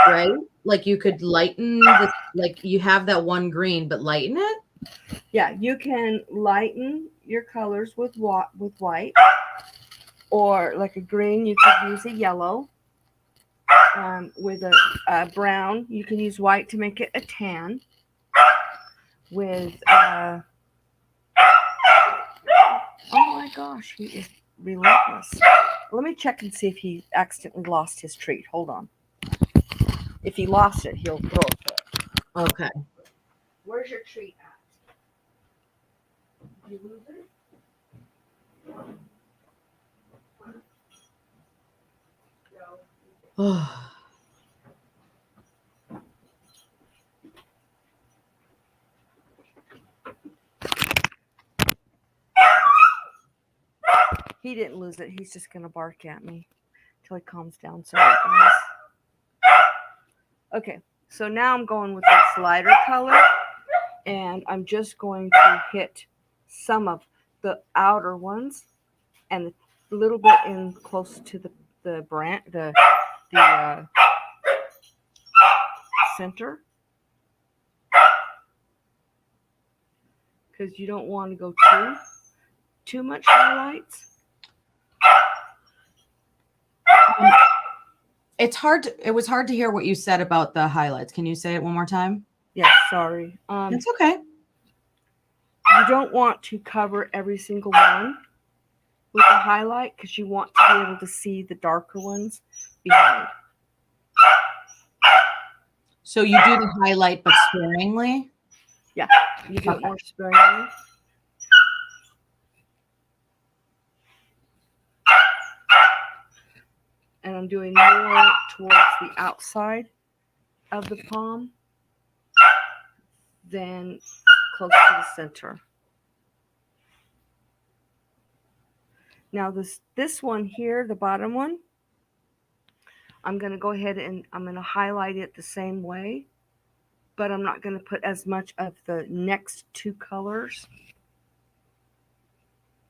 right? Like you could lighten the, like you have that one green, but lighten it. yeah, you can lighten your colors with white, or like a green, you could use a yellow. With a brown, you can use white to make it a tan. With oh my gosh, he is relentless. Let me check and see if he accidentally lost his treat. Hold on. If he lost it, he'll throw it. Okay. Where's your treat at? Did you lose it? Oh. He didn't lose it. He's just going to bark at me until he calms down. Sorry, guys. Okay, so now I'm going with this lighter color, and I'm just going to hit some of the outer ones and a little bit in close to the branch, the center, because you don't want to go too much highlights. It was hard to hear what you said about the highlights. Can you say it one more time? Yes, sorry. It's okay. You don't want to cover every single one with a highlight because you want to be able to see the darker ones behind. So you do the highlight, but sparingly? Yeah, you do it more sparingly. And I'm doing more towards the outside of the palm than close to the center. Now this one here, the bottom one, I'm going to go ahead and I'm going to highlight it the same way, but I'm not going to put as much of the next two colors.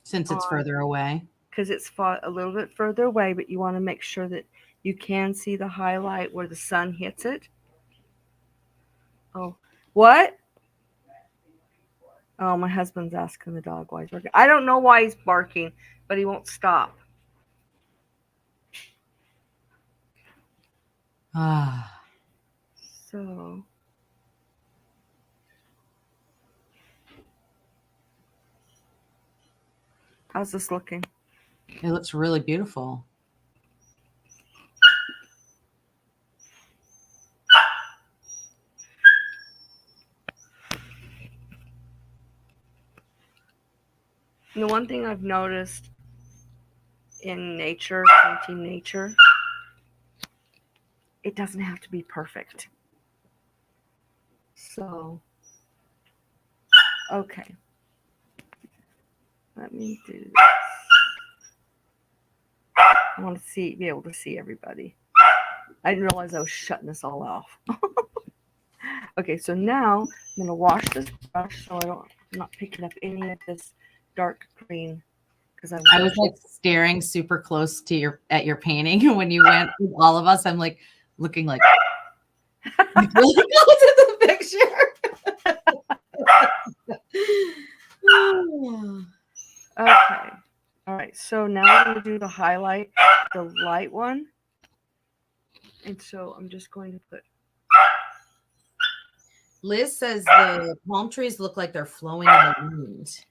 Since it's further away. Because it's a little bit further away, but you want to make sure that you can see the highlight where the sun hits it. Oh, what? Oh, my husband's asking the dog why he's barking. I don't know why he's barking, but he won't stop. So, how's this looking? It looks really beautiful. The one thing I've noticed in nature, painting nature, it doesn't have to be perfect. So, okay. Let me do this. I want to be able to see everybody. I didn't realize I was shutting this all off. Okay, so now I'm going to wash this brush so I'm not picking up any of this dark green. Because I was like staring super close to at your painting when you went with all of us. I'm like looking like really close to the picture. Okay. All right. So now I'm going to do the highlight, the light one. And so I'm just going to put. Liz says the palm trees look like they're flowing in the wind.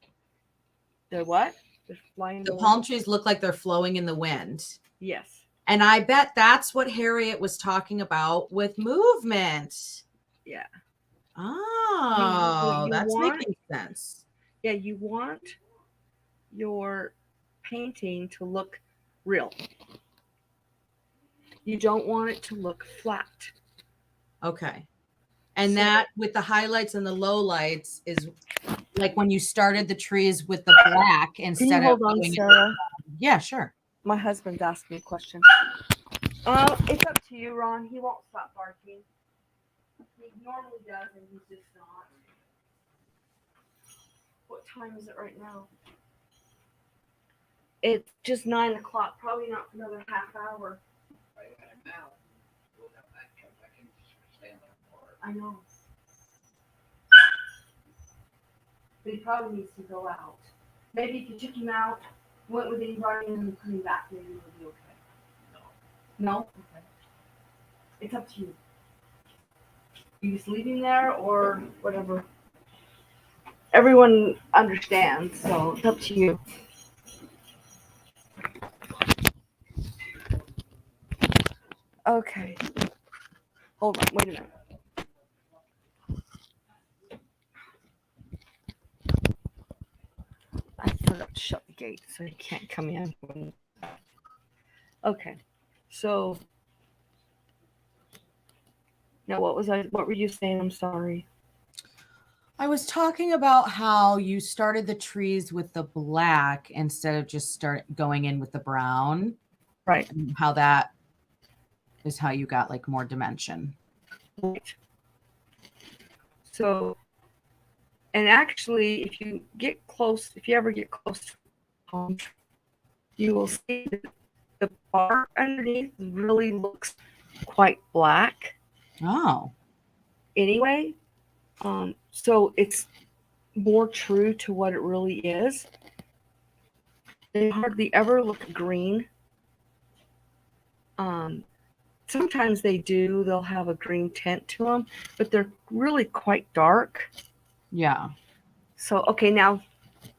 The what? They're flying. The palm trees look like they're flowing in the wind. Yes. And I bet that's what Harriet was talking about with movement. Yeah. Oh, that's making sense. Yeah, you want your painting to look real. You don't want it to look flat. Okay. And that with the highlights and the lowlights is like when you started the trees with the black instead of hold on, Sarah? Yeah, sure. My husband's asking me a question. It's up to you, Ron. He won't stop barking. He normally does, and he's just not. What time is it right now? It's just 9 o'clock. Probably not for another half hour. I know. But he probably needs to go out. Maybe if you took him out, went with him running and put him back, maybe it would be okay. No? Okay. It's up to you. You just leave him there or whatever. Everyone understands, so it's up to you. Okay. Hold on, wait a minute. I forgot to shut the gate so he can't come in. Okay. So now what were you saying? I'm sorry. I was talking about how you started the trees with the black instead of just start going in with the brown. Right. And how that is how you got like more dimension. Right. So, and actually, if you ever get close to home, you will see that the bark underneath really looks quite black. Oh. Anyway, so it's more true to what it really is. They hardly ever look green. Sometimes they do. They'll have a green tint to them, but they're really quite dark. Yeah. So, okay, now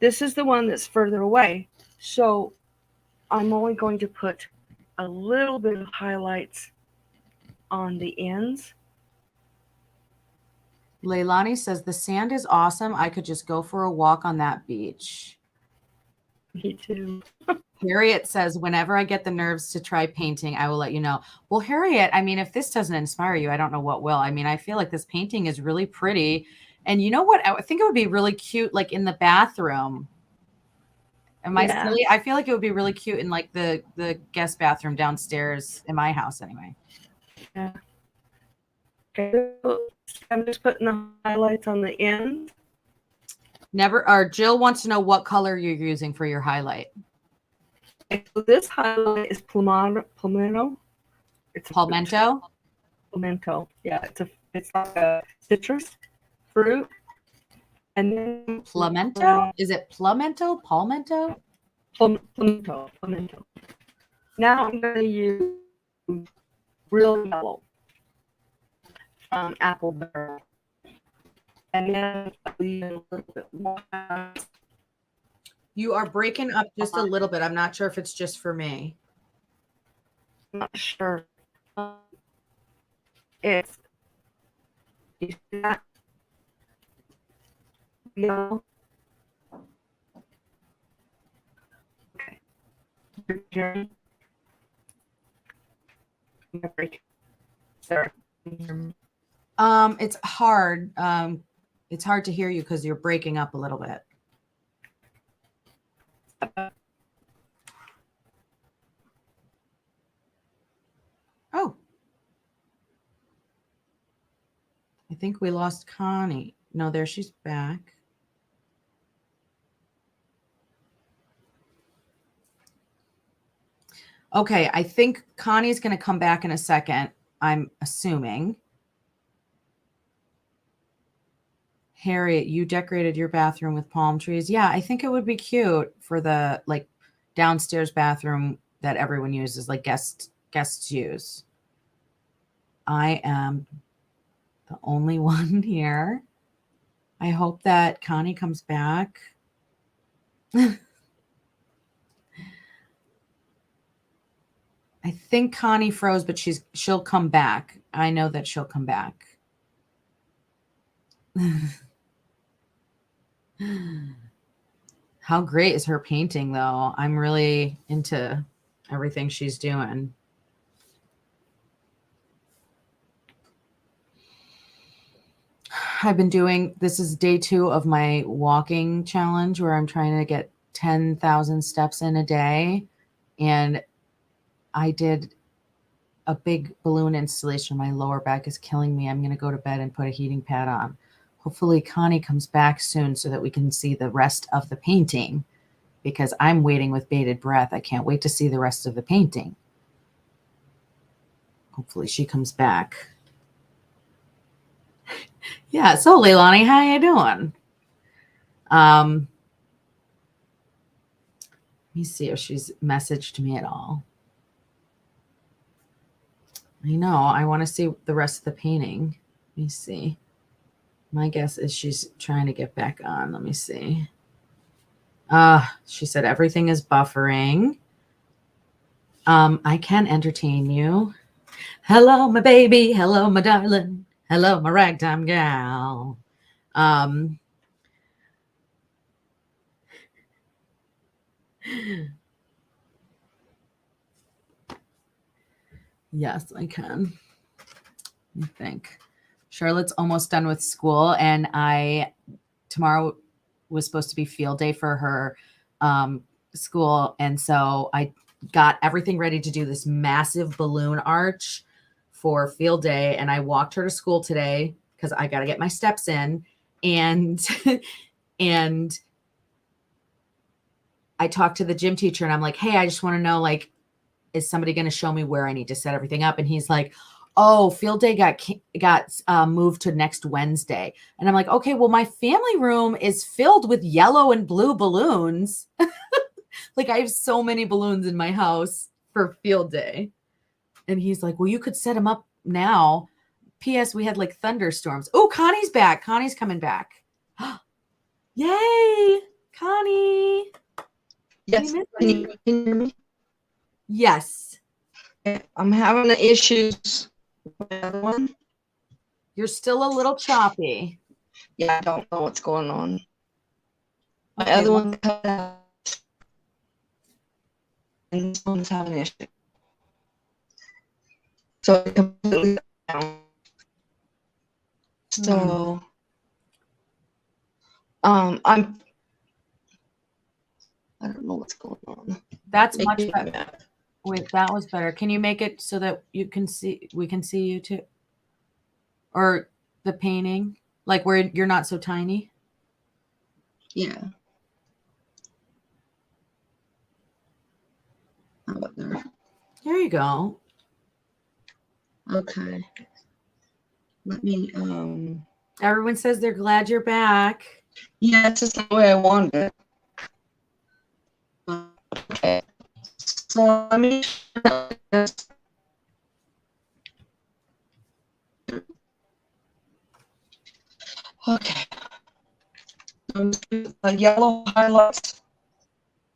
this is the one that's further away. So I'm only going to put a little bit of highlights on the ends. Leilani says the sand is awesome. I could just go for a walk on that beach. Me too. Harriet says, whenever I get the nerves to try painting, I will let you know. Well, Harriet, I mean, if this doesn't inspire you, I don't know what will. I mean, I feel like this painting is really pretty. And you know what? I think it would be really cute, like in the bathroom. Am I silly? I feel like it would be really cute in like the guest bathroom downstairs in my house anyway. Yeah. Okay. I'm just putting the highlights on the end. Jill wants to know what color you're using for your highlight. So this highlight is palmetto. It's palmetto. Palmetto. Yeah, it's like a citrus fruit. And then Palmetto? Is it palmetto? Palmetto? Palmetto. Now I'm going to use real yellow from apple barrel. And then a little bit more. You are breaking up just a little bit. I'm not sure if it's just for me. I'm not sure. It's you see that? No. Okay. It's hard. It's hard to hear you because you're breaking up a little bit. Oh. I think we lost Connie. No, there she's back. Okay, I think Connie's going to come back in a second, I'm assuming. Harriet, you decorated your bathroom with palm trees. Yeah, I think it would be cute for the like downstairs bathroom that everyone uses, like guests use. I am the only one here. I hope that Connie comes back. I think Connie froze, but she'll come back. I know that she'll come back. How great is her painting, though? I'm really into everything she's doing. I've been doing, this is day 2 of my walking challenge where I'm trying to get 10,000 steps in a day. And I did a big balloon installation. My lower back is killing me. I'm going to go to bed and put a heating pad on. Hopefully Connie comes back soon so that we can see the rest of the painting, because I'm waiting with bated breath. I can't wait to see the rest of the painting. Hopefully she comes back. Yeah, so Leilani, how you doing? Let me see if she's messaged me at all. I know, I want to see the rest of the painting. Let me see. My guess is she's trying to get back on. Let me see. She said everything is buffering. I can entertain you. Hello, my baby. Hello, my darling. Hello, my ragtime gal. Yes, I can. Let me think. Charlotte's almost done with school, and tomorrow was supposed to be field day for her school, and so I got everything ready to do this massive balloon arch for field day, and I walked her to school today because I got to get my steps in, and and I talked to the gym teacher, and I'm like, hey, I just want to know, like, is somebody going to show me where I need to set everything up? And he's like, oh, field day got moved to next Wednesday. And I'm like, okay, well, my family room is filled with yellow and blue balloons. Like, I have so many balloons in my house for field day. And he's like, well, you could set them up now. P.S. We had like thunderstorms. Oh, Connie's back. Connie's coming back. Yay, Connie. Yes. Can you hear me? Yes. I'm having the issues with the other one. You're still a little choppy. Yeah, I don't know what's going on. My Okay, other one cut out. And this one's having an issue. So it completely down. So I don't know what's going on. That's much better. Wait, that was better. Can you make it so that we can see you too? Or the painting, like where you're not so tiny? Yeah. How about there? There you go. Okay. Let me Everyone says they're glad you're back. yeah, it's just the way I wanted it. Okay. So let me okay. I'm just gonna do yellow highlights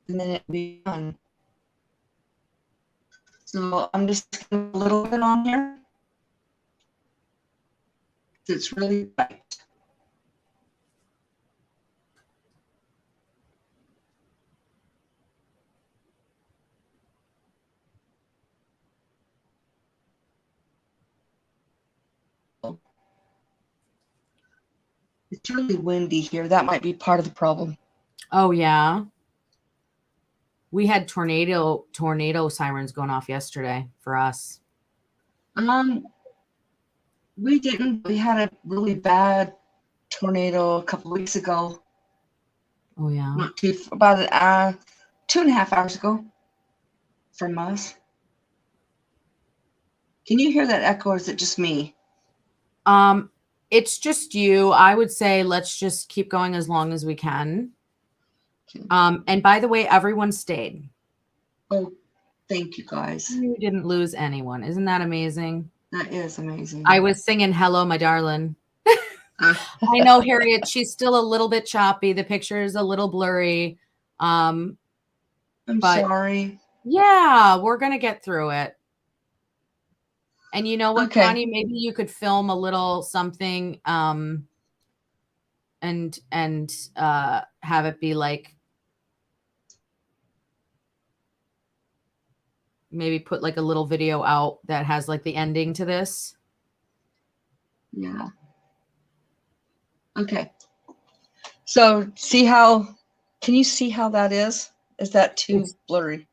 and then it'll be done. So I'm just gonna put a little bit on here. It's really bright. It's really windy here. That might be part of the problem. Oh yeah. We had tornado sirens going off yesterday for us. We didn't. We had a really bad tornado a couple weeks ago. Oh yeah. Not too about 2.5 hours ago from us. Can you hear that echo, or is it just me? It's just you. I would say let's just keep going as long as we can. Okay. And by the way, everyone stayed. Oh, thank you guys. You didn't lose anyone. Isn't that amazing? That is amazing. I was singing Hello, My Darling. I know, Harriet, she's still a little bit choppy. The picture is a little blurry. I'm but sorry. Yeah, we're going to get through it. And you know what, Okay. Connie, maybe you could film a little something and have it be like, maybe put like a little video out that has like the ending to this. Yeah. Okay. So can you see how that is? Is that too blurry?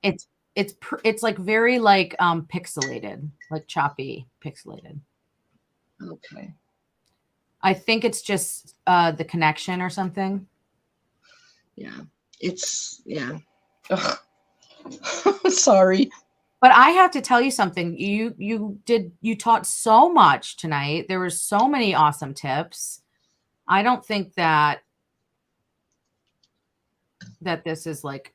It's like very like pixelated, like choppy pixelated. Okay. I think it's just the connection or something. Yeah, yeah. Ugh. Sorry. But I have to tell you something. You taught so much tonight. There were so many awesome tips. I don't think that this is like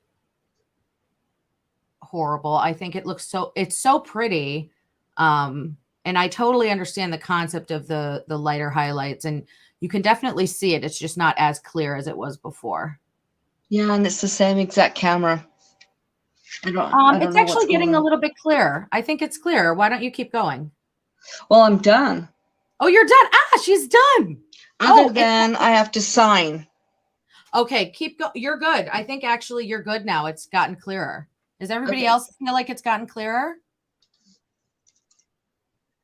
horrible. I think it's so pretty. And I totally understand the concept of the lighter highlights, and you can definitely see it. It's just not as clear as it was before. Yeah, and it's the same exact camera. I don't It's know what's actually going getting a on. little bit clearer. I think it's clearer. Why don't you keep going? Well, I'm done. Oh, you're done. Ah, she's done. Other than I have to sign. Okay, keep going. You're good. I think actually you're good now. It's gotten clearer. Does everybody Okay. else feel like it's gotten clearer?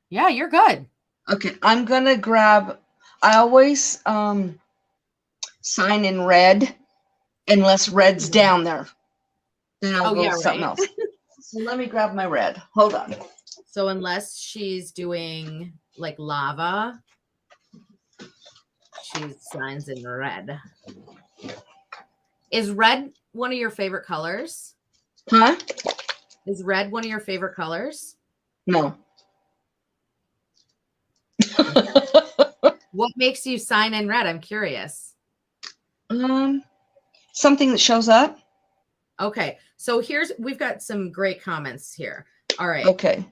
Yeah, you're good. Okay, I'm gonna grab. I always sign in red, unless red's down there. Then I'll go with something else. So let me grab my red. Hold on. So unless she's doing like lava, she signs in red. Is red one of your favorite colors? Huh? Is red one of your favorite colors? No. What makes you sign in red? I'm curious. Something that shows up. Okay, so we've got some great comments here. All right. Okay.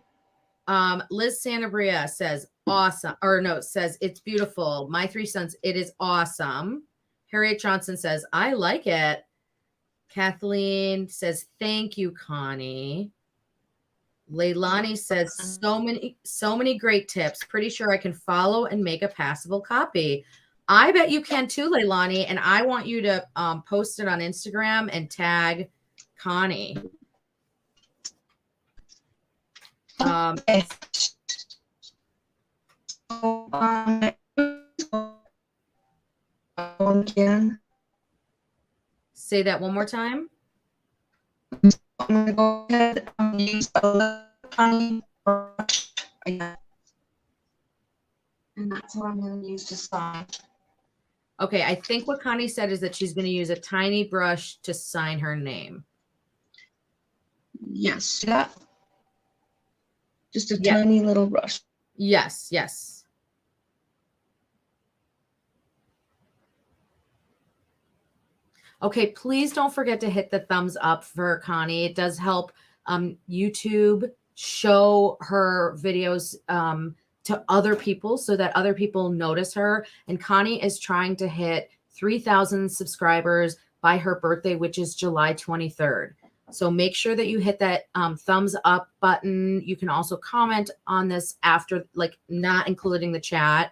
Liz Santabria says awesome, or no, says it's beautiful. My 3 cents, it is awesome. Harriet Johnson says I like it. Kathleen says thank you, Connie. Leilani says so many great tips. Pretty sure I can follow and make a passable copy. I bet you can too, Leilani, and I want you to post it on Instagram and tag Connie. Again. Say that one more time. I'm going to go ahead and use a tiny brush again. And that's what I'm going to use to sign. Okay, I think what Connie said is that she's going to use a tiny brush to sign her name. Yes. See that? Just a tiny little brush. Yes, yes. Okay, please don't forget to hit the thumbs up for Connie. It does help YouTube show her videos to other people so that other people notice her. And Connie is trying to hit 3,000 subscribers by her birthday, which is July 23rd. So make sure that you hit that thumbs up button. You can also comment on this after, like not including the chat.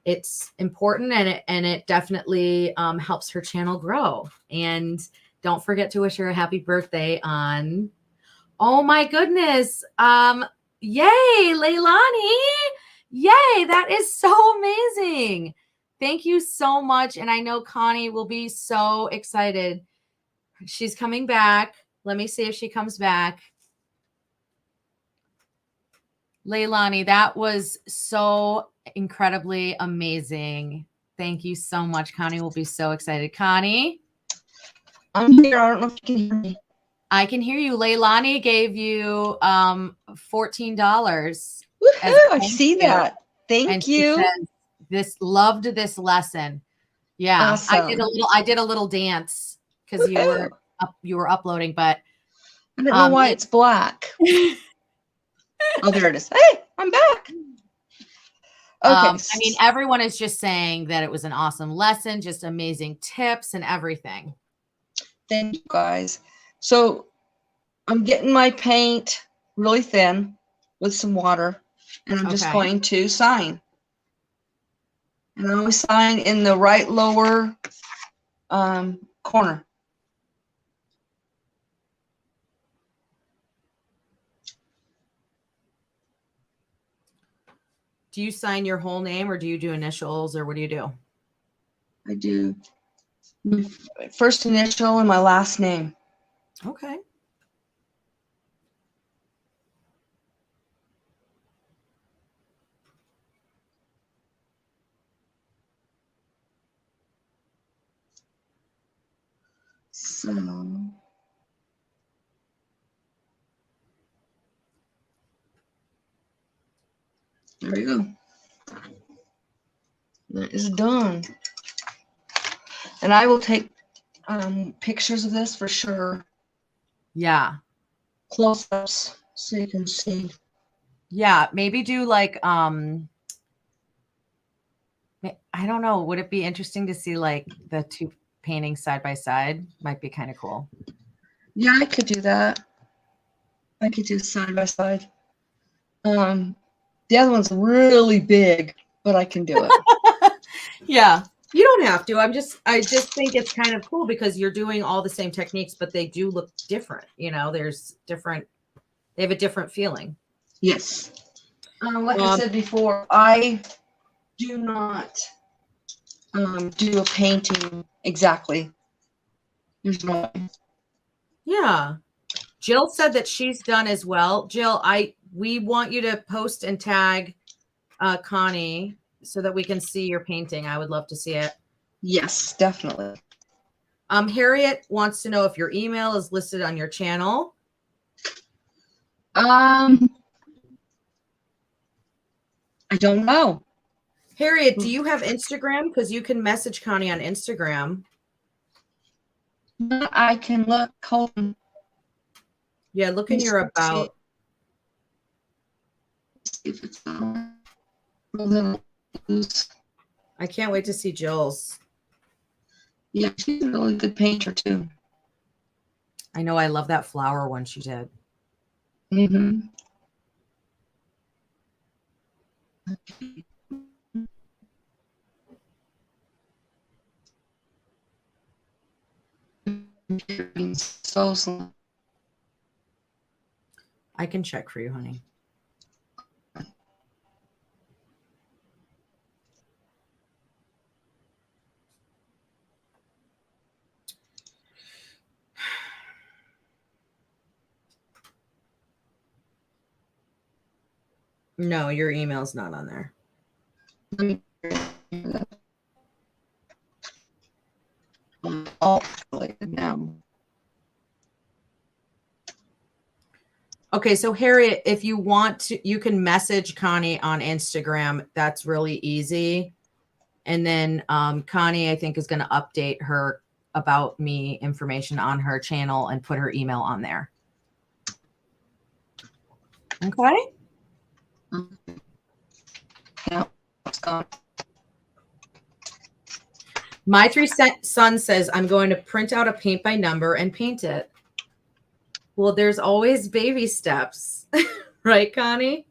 It's important, and it definitely helps her channel grow. And don't forget to wish her a happy birthday on, oh my goodness. Yay, Leilani. Yay, that is so amazing. Thank you so much. And I know Connie will be so excited. She's coming back. Let me see if she comes back. Leilani, that was so incredibly amazing. Thank you so much. Connie will be so excited. Connie? I'm here. I don't know if you can hear me. I can hear you. Leilani gave you $14. I see that. Thank you. Loved this lesson. Yeah. Awesome. I did a little dance because you were uploading, but I don't know why it's black. Oh, there it is. Hey, I'm back. Okay. I mean, everyone is just saying that it was an awesome lesson, just amazing tips and everything. Thank you, guys. So I'm getting my paint really thin with some water, and I'm just going to sign. And I always sign in the right lower corner. Do you sign your whole name, or do you do initials, or what do you do? I do my first initial and my last name. Okay. So there you go. That is done. And I will take pictures of this for sure. Yeah. Close-ups so you can see. Yeah. Maybe do like, I don't know. Would it be interesting to see like the two paintings side by side? Might be kind of cool. Yeah, I could do that. I could do side by side. The other one's really big, but I can do it. Yeah. You don't have to. I just think it's kind of cool because you're doing all the same techniques, but they do look different. You know, they have a different feeling. Yes. Like I said before, I do not do a painting exactly. Here's my. Yeah. Jill said that she's done as well. Jill, we want you to post and tag Connie so that we can see your painting. I would love to see it. Yes, definitely. Harriet wants to know if your email is listed on your channel. I don't know. Harriet, do you have Instagram? Because you can message Connie on Instagram. I can look. Hold on. Yeah, look in your about. See if it's on. I can't wait to see Jill's. Yeah, she's a really good painter too. I know. I love that flower one she did. Mm-hmm. So slow. I can check for you, honey. No, your email's not on there. Now. Okay, so Harriet, if you want to, you can message Connie on Instagram. That's really easy. And then Connie, I think, is going to update her about me information on her channel and put her email on there. Okay. Yeah, it's gone. My three son says I'm going to print out a paint by number and paint it. Well, there's always baby steps, right, Connie?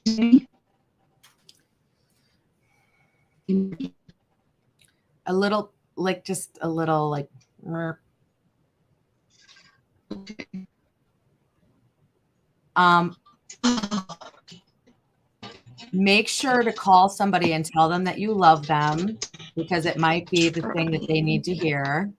A little, like, just a little, like, make sure to call somebody and tell them that you love them because it might be the thing that they need to hear.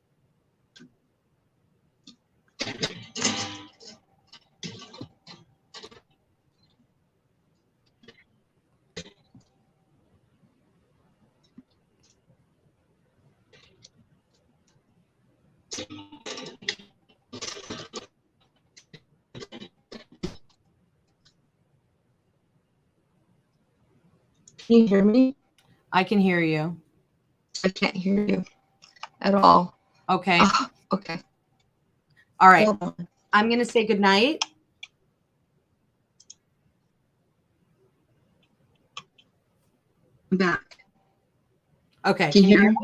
Can you hear me? I can hear you. I can't hear you at all. Okay. Okay. All right. I'm going to say good night. I'm back. Okay. Can you hear me?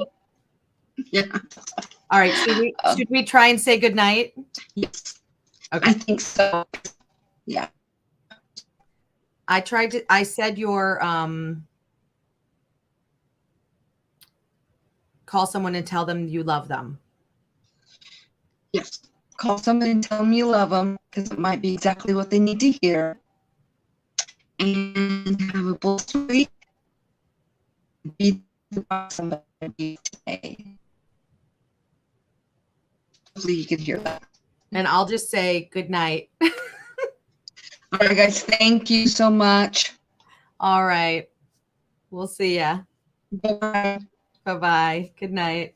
Yeah. All right. Should we try and say good night? Yes. Okay. I think so. Yeah. I said your call someone and tell them you love them. Yes. Call somebody and tell them you love them because it might be exactly what they need to hear. And have a blessed week. Be somebody today. Hopefully you can hear that. And I'll just say good night. All right, guys. Thank you so much. All right. We'll see ya. Bye. Bye-bye. Good night.